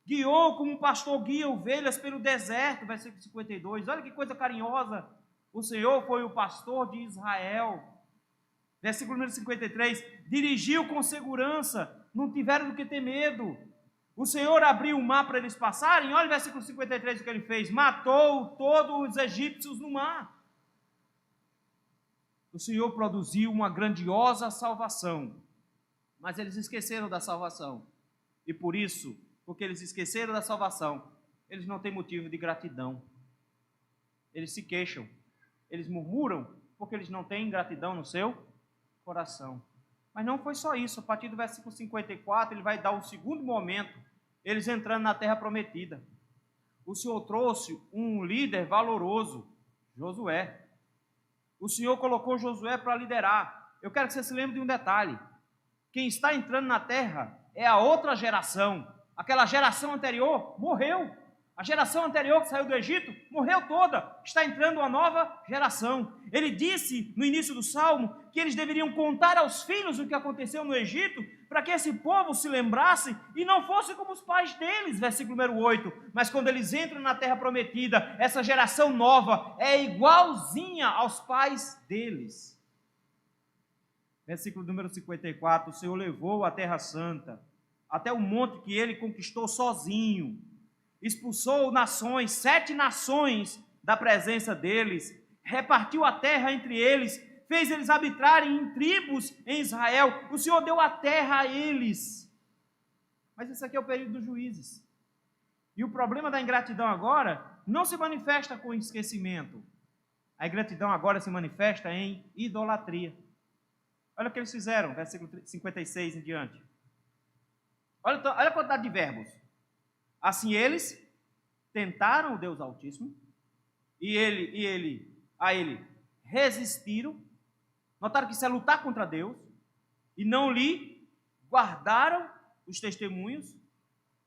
Guiou como um pastor guia ovelhas pelo deserto. Versículo 52. Olha que coisa carinhosa. O Senhor foi o pastor de Israel. Versículo número 53. Dirigiu com segurança. Não tiveram do que ter medo. O Senhor abriu o mar para eles passarem. Olha o versículo 53 o que ele fez. Matou todos os egípcios no mar. O Senhor produziu uma grandiosa salvação, mas eles esqueceram da salvação. E por isso, porque eles esqueceram da salvação, eles não têm motivo de gratidão. Eles se queixam, eles murmuram, porque eles não têm gratidão no seu coração. Mas não foi só isso. A partir do versículo 54, ele vai dar um segundo momento, eles entrando na terra prometida. O Senhor trouxe um líder valoroso, Josué. O Senhor colocou Josué para liderar. eu quero que você se lembre de um detalhe. Quem está entrando na terra é a outra geração. Aquela geração anterior morreu. A geração anterior que saiu do Egito morreu toda. Está entrando uma nova geração. Ele disse no início do Salmo que eles deveriam contar aos filhos o que aconteceu no Egito, para que esse povo se lembrasse e não fosse como os pais deles, versículo número 8. Mas quando eles entram na terra prometida, essa geração nova é igualzinha aos pais deles. Versículo número 54, o Senhor levou a terra santa, até o monte que ele conquistou sozinho, expulsou nações, 7 nações da presença deles, repartiu a terra entre eles, fez eles habitarem em tribos em Israel, o Senhor deu a terra a eles. Mas esse aqui é o período dos juízes. E o problema da ingratidão agora não se manifesta com esquecimento. A ingratidão agora se manifesta em idolatria. Olha o que eles fizeram, versículo 56 em diante. Olha a quantidade de verbos. Assim eles tentaram o Deus Altíssimo, e a ele resistiram. Notaram que isso é lutar contra Deus, e não lhe guardaram os testemunhos.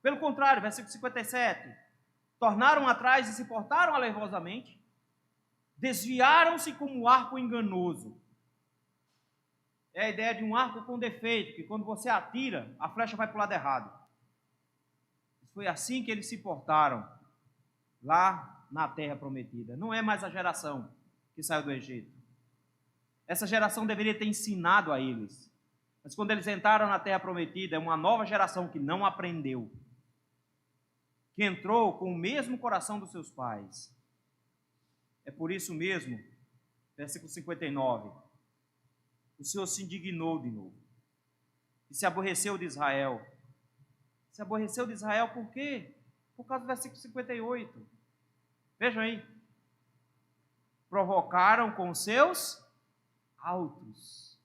Pelo contrário, versículo 57, tornaram atrás e se portaram alevosamente, desviaram-se como um arco enganoso. É a ideia de um arco com defeito, que quando você atira, a flecha vai para o lado errado. Foi assim que eles se portaram lá na terra prometida. Não é mais a geração que saiu do Egito. Essa geração deveria ter ensinado a eles. Mas quando eles entraram na terra prometida, é uma nova geração que não aprendeu, que entrou com o mesmo coração dos seus pais. É por isso mesmo, versículo 59, o Senhor se indignou de novo e se aborreceu de Israel. Se aborreceu de Israel por quê? Por causa do versículo 58. Vejam aí. Provocaram com seus altos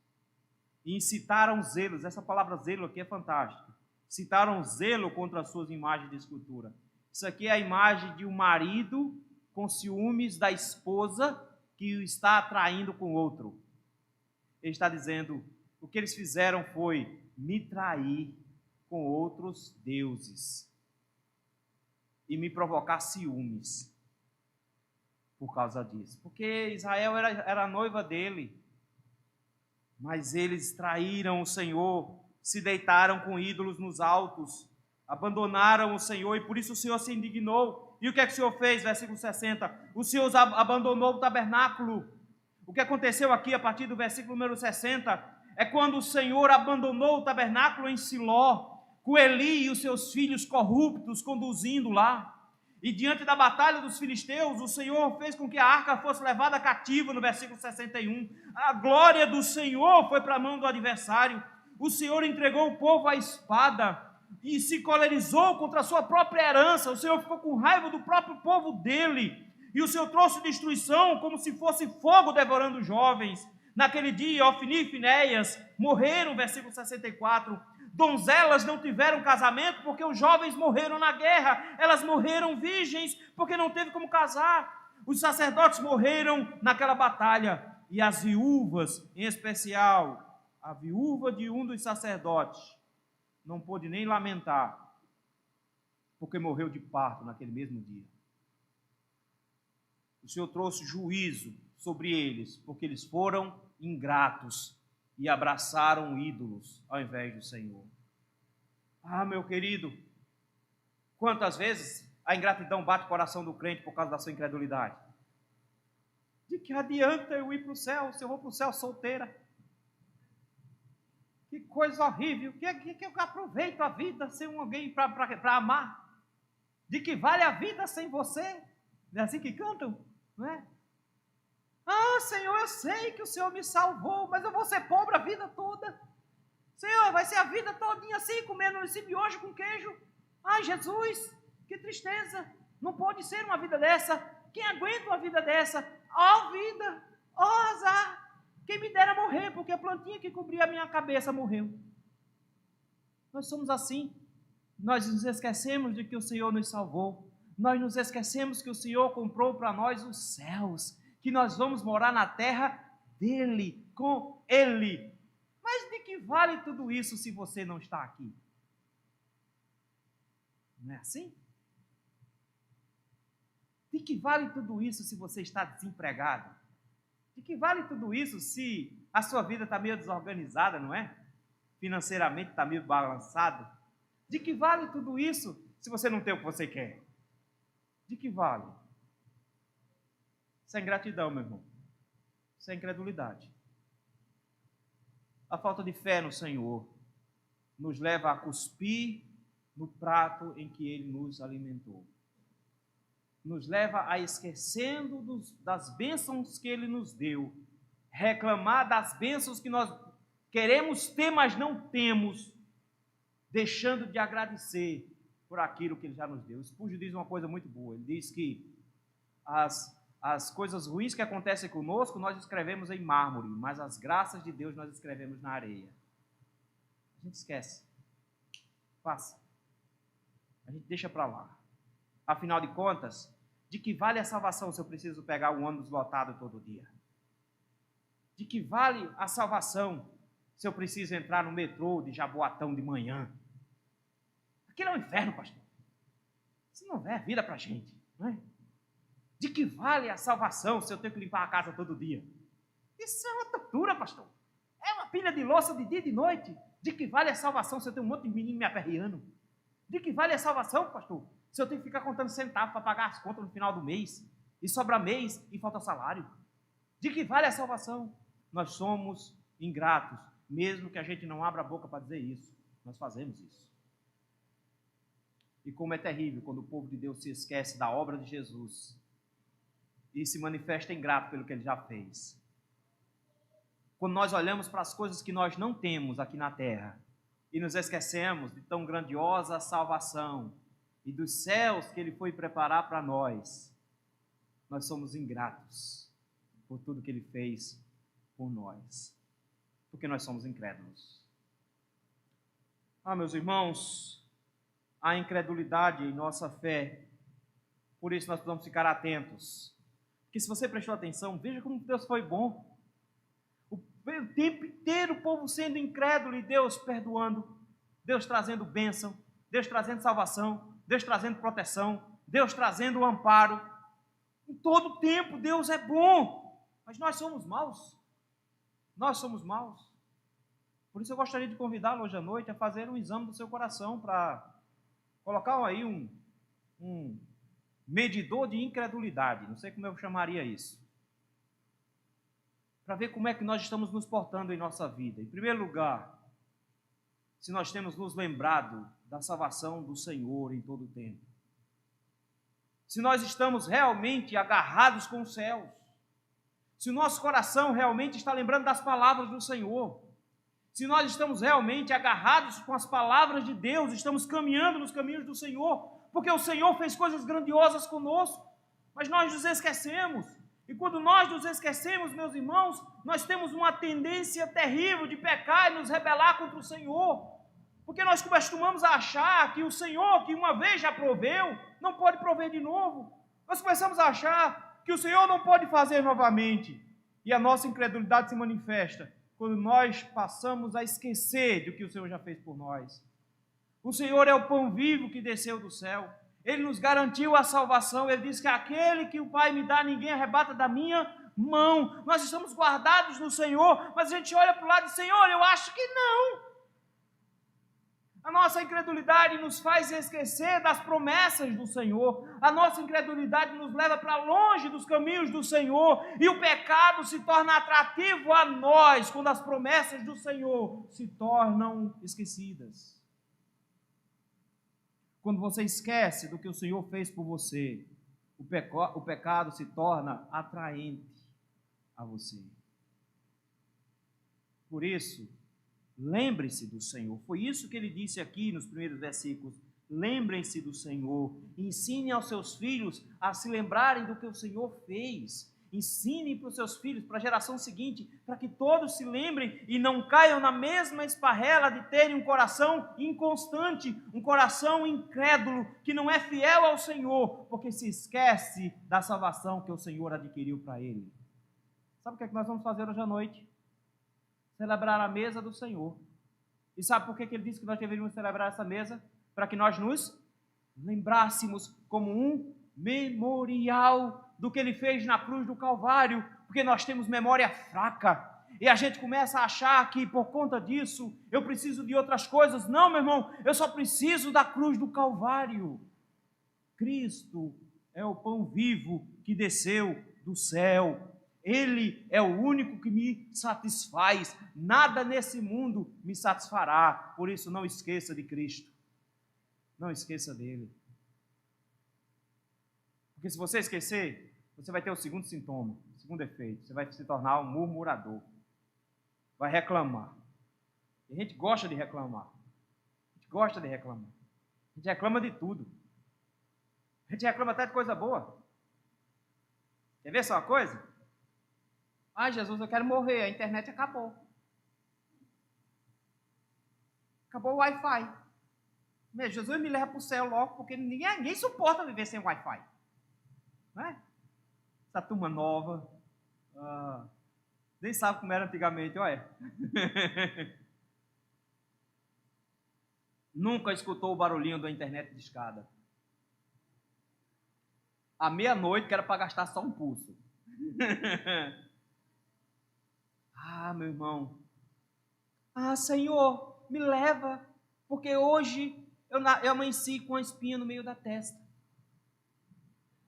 e incitaram zelos. Essa palavra zelo aqui é fantástica. Incitaram zelo contra as suas imagens de escultura. Isso aqui é a imagem de um marido com ciúmes da esposa que o está atraindo com outro. Ele está dizendo, o que eles fizeram foi me trair com outros deuses e me provocar ciúmes por causa disso. Porque Israel era a noiva dele, mas eles traíram o Senhor, se deitaram com ídolos nos altos, abandonaram o Senhor, e por isso o Senhor se indignou. E o que é que o Senhor fez? Versículo 60, o Senhor abandonou o tabernáculo. O que aconteceu aqui a partir do versículo número 60 é quando o Senhor abandonou o tabernáculo em Siló, com Eli e os seus filhos corruptos conduzindo lá. E diante da batalha dos filisteus, o Senhor fez com que a arca fosse levada cativa, no versículo 61. A glória do Senhor foi para a mão do adversário. O Senhor entregou o povo à espada e se colerizou contra a sua própria herança. O Senhor ficou com raiva do próprio povo dele. E o Senhor trouxe destruição como se fosse fogo devorando os jovens. Naquele dia, Ofni e Finéias morreram, versículo 64. Donzelas não tiveram casamento porque os jovens morreram na guerra. Elas morreram virgens porque não teve como casar. Os sacerdotes morreram naquela batalha. E as viúvas, em especial, a viúva de um dos sacerdotes, não pôde nem lamentar, porque morreu de parto naquele mesmo dia. O Senhor trouxe juízo sobre eles, porque eles foram ingratos e abraçaram ídolos ao invés do Senhor. Ah, meu querido, quantas vezes a ingratidão bate o coração do crente por causa da sua incredulidade? De que adianta eu ir para o céu se eu vou para o céu solteira? Que coisa horrível, que eu aproveito a vida sem alguém para amar? De que vale a vida sem você? Não é assim que cantam? Não é? Ah, Senhor, eu sei que o Senhor me salvou, mas eu vou ser pobre a vida toda. Senhor, vai ser a vida todinha assim, comendo esse miojo com queijo. Ai, Jesus, que tristeza. Não pode ser uma vida dessa. Quem aguenta uma vida dessa? Ó vida, ó azar. Quem me dera morrer, porque a plantinha que cobria a minha cabeça morreu. Nós somos assim. Nós nos esquecemos de que o Senhor nos salvou. Nós nos esquecemos que o Senhor comprou para nós os céus, que nós vamos morar na terra dele. com Ele. Mas de que vale tudo isso se você não está aqui? Não é assim? De que vale tudo isso se você está desempregado? De que vale tudo isso se a sua vida está meio desorganizada, não é? Financeiramente está meio balançado? De que vale tudo isso se você não tem o que você quer? De que vale? Isso é ingratidão, meu irmão. Isso é incredulidade. A falta de fé no Senhor nos leva a cuspir no prato em que Ele nos alimentou. Nos leva a, esquecendo das bênçãos que Ele nos deu, reclamar das bênçãos que nós queremos ter, mas não temos, deixando de agradecer por aquilo que Ele já nos deu. Spurgeon diz uma coisa muito boa. Ele diz que as coisas ruins que acontecem conosco, nós escrevemos em mármore, mas as graças de Deus nós escrevemos na areia. A gente esquece. Passa. A gente deixa para lá. Afinal de contas, de que vale a salvação se eu preciso pegar um ônibus lotado todo dia? De que vale a salvação se eu preciso entrar no metrô de Jaboatão de manhã? Aquilo é um inferno, pastor. Isso não é vida para a gente, não é? De que vale a salvação se eu tenho que limpar a casa todo dia? Isso é uma tortura, pastor. É uma pilha de louça de dia e de noite. De que vale a salvação se eu tenho um monte de menino me aperreando? De que vale a salvação, pastor, se eu tenho que ficar contando centavos para pagar as contas no final do mês, e sobra mês e falta salário? De que vale a salvação? Nós somos ingratos, mesmo que a gente não abra a boca para dizer isso. Nós fazemos isso. E como é terrível quando o povo de Deus se esquece da obra de Jesus e se manifesta ingrato pelo que Ele já fez. Quando nós olhamos para as coisas que nós não temos aqui na terra e nos esquecemos de tão grandiosa salvação e dos céus que Ele foi preparar para nós, nós somos ingratos por tudo que Ele fez por nós, porque nós somos incrédulos. Meus irmãos, há incredulidade em nossa fé, por isso nós precisamos ficar atentos. Porque se você prestou atenção, veja como Deus foi bom. O tempo inteiro o povo sendo incrédulo e Deus perdoando, Deus trazendo bênção, Deus trazendo salvação, Deus trazendo proteção, Deus trazendo o amparo. Em todo tempo Deus é bom, mas nós somos maus. Nós somos maus. Por isso eu gostaria de convidá-lo hoje à noite a fazer um exame do seu coração para colocar aí um medidor de incredulidade, não sei como eu chamaria isso, para ver como é que nós estamos nos portando em nossa vida. Em primeiro lugar, se nós temos nos lembrado da salvação do Senhor em todo o tempo. Se nós estamos realmente agarrados com os céus. Se o nosso coração realmente está lembrando das palavras do Senhor. Se nós estamos realmente agarrados com as palavras de Deus, estamos caminhando nos caminhos do Senhor, porque o Senhor fez coisas grandiosas conosco, mas nós nos esquecemos. E quando nós nos esquecemos, meus irmãos, nós temos uma tendência terrível de pecar e nos rebelar contra o Senhor, porque nós costumamos achar que o Senhor, que uma vez já proveu, não pode prover de novo. Nós começamos a achar que o Senhor não pode fazer novamente, e a nossa incredulidade se manifesta quando nós passamos a esquecer do que o Senhor já fez por nós. O Senhor é o pão vivo que desceu do céu. Ele nos garantiu a salvação. Ele diz que aquele que o Pai me dá, ninguém arrebata da minha mão. Nós estamos guardados no Senhor, mas a gente olha para o lado e diz, Senhor, eu acho que não. A nossa incredulidade nos faz esquecer das promessas do Senhor. A nossa incredulidade nos leva para longe dos caminhos do Senhor. E o pecado se torna atrativo a nós quando as promessas do Senhor se tornam esquecidas. Quando você esquece do que o Senhor fez por você, o pecado se torna atraente a você. Por isso, lembre-se do Senhor. Foi isso que ele disse aqui nos primeiros versículos. Lembrem-se do Senhor. Ensine aos seus filhos a se lembrarem do que o Senhor fez. Ensinem para os seus filhos, para a geração seguinte, para que todos se lembrem e não caiam na mesma esparrela de terem um coração inconstante, um coração incrédulo, que não é fiel ao Senhor, porque se esquece da salvação que o Senhor adquiriu para ele. Sabe o que é que nós vamos fazer hoje à noite? celebrar a mesa do Senhor. E sabe por que ele disse que nós deveríamos celebrar essa mesa? Para que nós nos lembrássemos como um memorial do que ele fez na cruz do Calvário, porque nós temos memória fraca. E a gente começa a achar que por conta disso eu preciso de outras coisas. Não, meu irmão, eu só preciso da cruz do Calvário. Cristo é o pão vivo que desceu do céu. Ele é o único que me satisfaz. Nada nesse mundo me satisfará. Por isso, não esqueça de Cristo. Não esqueça dele. Porque se você esquecer, você vai ter o segundo sintoma, o segundo efeito. Você vai se tornar um murmurador. Vai reclamar. E a gente gosta de reclamar. A gente gosta de reclamar. A gente reclama de tudo. A gente reclama até de coisa boa. Quer ver só uma coisa? Ai, Jesus, eu quero morrer, a internet acabou. Acabou o Wi-Fi. Meu, Jesus me leva para o céu logo, porque ninguém suporta viver sem Wi-Fi. Não é? Essa turma nova, nem sabe como era antigamente, olha. Nunca escutou o barulhinho da internet de escada. À meia-noite, que era para gastar só um pulso. Ah, meu irmão. Ah, Senhor, me leva, porque hoje eu amanheci com uma espinha no meio da testa.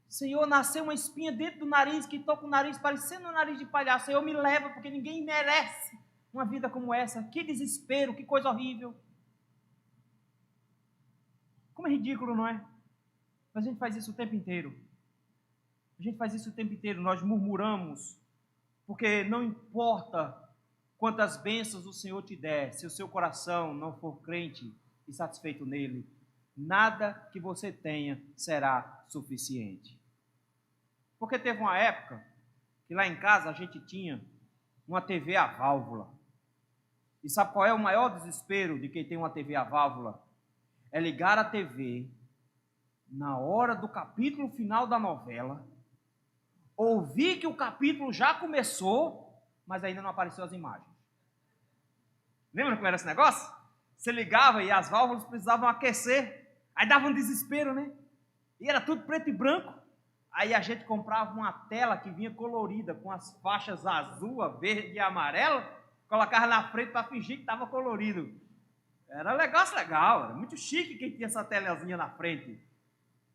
Senhor, nasceu uma espinha dentro do nariz, que estou com o nariz parecendo um nariz de palhaço. Senhor, me leva, porque ninguém merece uma vida como essa. Que desespero, que coisa horrível. Como é ridículo, não é? Mas a gente faz isso o tempo inteiro. A gente faz isso o tempo inteiro, nós murmuramos, porque não importa quantas bênçãos o Senhor te der, se o seu coração não for crente e satisfeito nele, nada que você tenha será suficiente. Porque teve uma época que lá em casa a gente tinha uma TV a válvula. E sabe qual é o maior desespero de quem tem uma TV a válvula? É ligar a TV na hora do capítulo final da novela, ouvir que o capítulo já começou, mas ainda não apareceu as imagens. Lembra como era esse negócio? Você ligava e as válvulas precisavam aquecer. Aí dava um desespero, né? E era tudo preto e branco. Aí a gente comprava uma tela que vinha colorida, com as faixas azul, verde e amarela, colocava na frente para fingir que estava colorido. Era um negócio legal, era muito chique quem tinha essa telazinha na frente.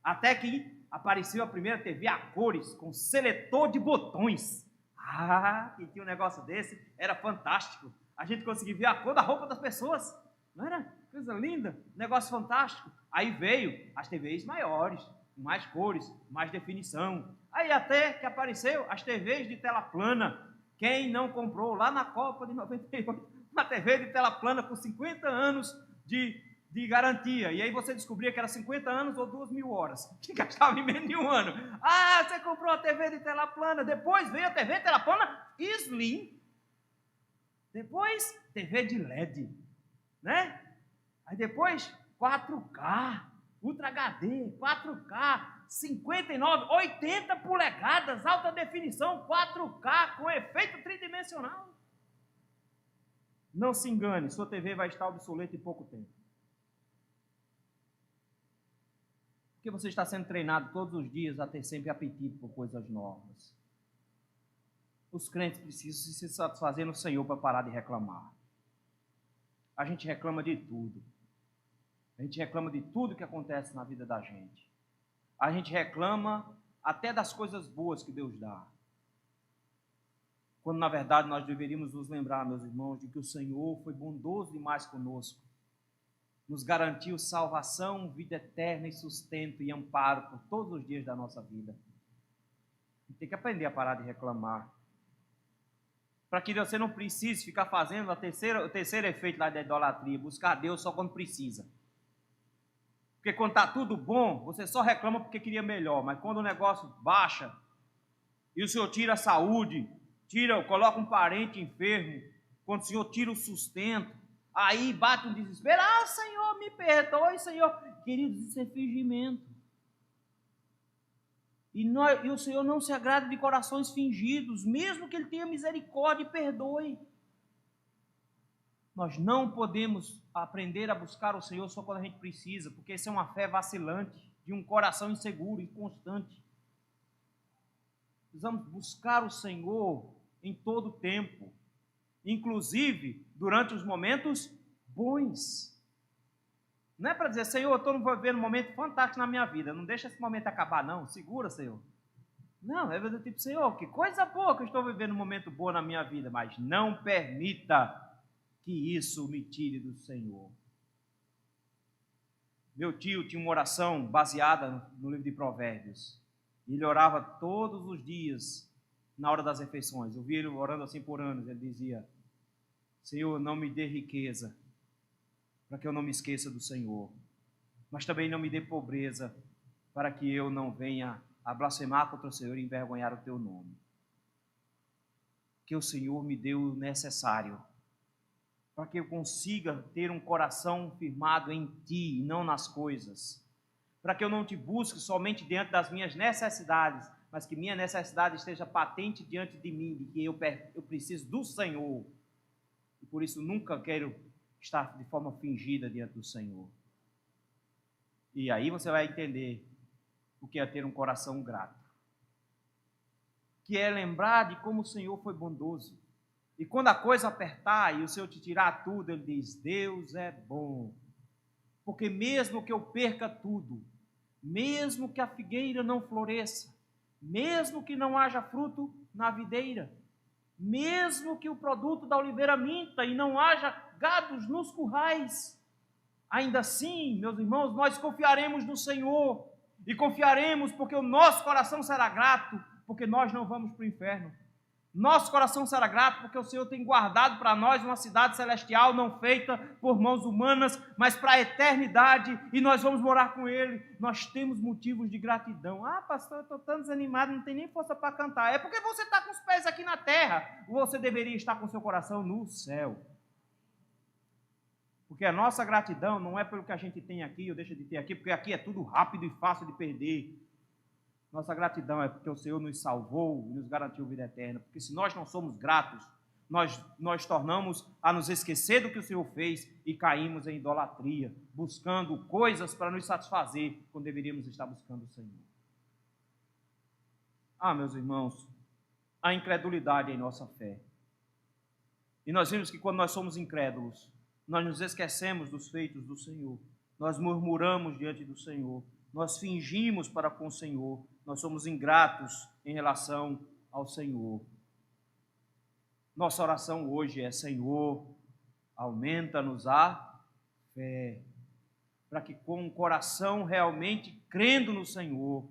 Até que apareceu a primeira TV a cores, com seletor de botões. Ah, quem tinha um negócio desse era fantástico. A gente conseguia ver a cor da roupa das pessoas. Não era? Coisa linda, negócio fantástico. Aí veio as TVs maiores, mais cores, mais definição. Aí até que apareceu as TVs de tela plana. Quem não comprou lá na Copa de 98 uma TV de tela plana com 50 anos de garantia, e aí você descobria que era 50 anos ou 2.000 horas, que gastava em menos de um ano. Ah, você comprou a TV de tela plana, depois veio a TV de tela plana Slim, depois TV de LED, né? Aí depois 4K, Ultra HD, 4K, 59, 80 polegadas, alta definição, 4K com efeito tridimensional. Não se engane, sua TV vai estar obsoleta em pouco tempo. Porque você está sendo treinado todos os dias a ter sempre apetite por coisas novas. Os crentes precisam se satisfazer no Senhor para parar de reclamar. A gente reclama de tudo. A gente reclama de tudo que acontece na vida da gente. A gente reclama até das coisas boas que Deus dá. Quando, na verdade, nós deveríamos nos lembrar, meus irmãos, de que o Senhor foi bondoso demais conosco. Nos garantiu salvação, vida eterna e sustento e amparo por todos os dias da nossa vida. A gente tem que aprender a parar de reclamar. Para que você não precise ficar fazendo o terceiro efeito lá da idolatria, buscar Deus só quando precisa. Porque quando está tudo bom, você só reclama porque queria melhor. Mas quando o negócio baixa e o Senhor tira a saúde, coloca um parente enfermo, quando o Senhor tira o sustento, aí bate um desespero. Ah, Senhor, me perdoe, Senhor. Queridos, isso é fingimento. E o Senhor não se agrada de corações fingidos, mesmo que Ele tenha misericórdia e perdoe. Nós não podemos aprender a buscar o Senhor só quando a gente precisa, porque isso é uma fé vacilante, de um coração inseguro, inconstante. Precisamos buscar o Senhor em todo o tempo, inclusive durante os momentos bons. Não é para dizer, Senhor, eu estou vivendo um momento fantástico na minha vida, não deixa esse momento acabar não, segura, Senhor. Não, é do tipo, Senhor, que coisa boa que eu estou vivendo um momento bom na minha vida, mas não permita que isso me tire do Senhor. Meu tio tinha uma oração baseada no livro de Provérbios. Ele orava todos os dias na hora das refeições. Eu vi ele orando assim por anos. Ele dizia, Senhor, não me dê riqueza, para que eu não me esqueça do Senhor. Mas também não me dê pobreza, para que eu não venha a blasfemar contra o Senhor e envergonhar o teu nome. Que o Senhor me dê o necessário, para que eu consiga ter um coração firmado em Ti e não nas coisas. Para que eu não Te busque somente diante das minhas necessidades, mas que minha necessidade esteja patente diante de mim, de que eu preciso do Senhor. E por isso nunca quero estar de forma fingida diante do Senhor. E aí você vai entender o que é ter um coração grato. Que é lembrar de como o Senhor foi bondoso. E quando a coisa apertar e o Senhor te tirar tudo, Ele diz, Deus é bom. Porque mesmo que eu perca tudo, mesmo que a figueira não floresça, mesmo que não haja fruto na videira, mesmo que o produto da oliveira minta e não haja gados nos currais, ainda assim, meus irmãos, nós confiaremos no Senhor. E confiaremos porque o nosso coração será grato, porque nós não vamos para o inferno. Nosso coração será grato porque o Senhor tem guardado para nós uma cidade celestial não feita por mãos humanas, mas para a eternidade, e nós vamos morar com Ele. Nós temos motivos de gratidão. Ah, pastor, eu estou tão desanimado, não tem nem força para cantar. É porque você está com os pés aqui na terra. Você deveria estar com seu coração no céu. Porque a nossa gratidão não é pelo que a gente tem aqui ou deixa de ter aqui, porque aqui é tudo rápido e fácil de perder. Nossa gratidão é porque o Senhor nos salvou e nos garantiu vida eterna. Porque se nós não somos gratos, nós tornamos a nos esquecer do que o Senhor fez e caímos em idolatria, buscando coisas para nos satisfazer, quando deveríamos estar buscando o Senhor. Ah, meus irmãos, a incredulidade em nossa fé. E nós vimos que quando nós somos incrédulos, nós nos esquecemos dos feitos do Senhor. Nós murmuramos diante do Senhor. Nós fingimos para com o Senhor. Nós somos ingratos em relação ao Senhor. Nossa oração hoje é, Senhor, aumenta-nos a fé, para que com o coração realmente crendo no Senhor,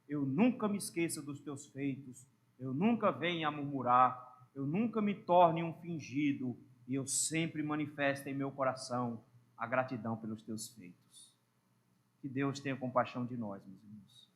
eu nunca me esqueça dos teus feitos, eu nunca venha a murmurar, eu nunca me torne um fingido, e eu sempre manifeste em meu coração a gratidão pelos teus feitos. Que Deus tenha compaixão de nós, meus irmãos.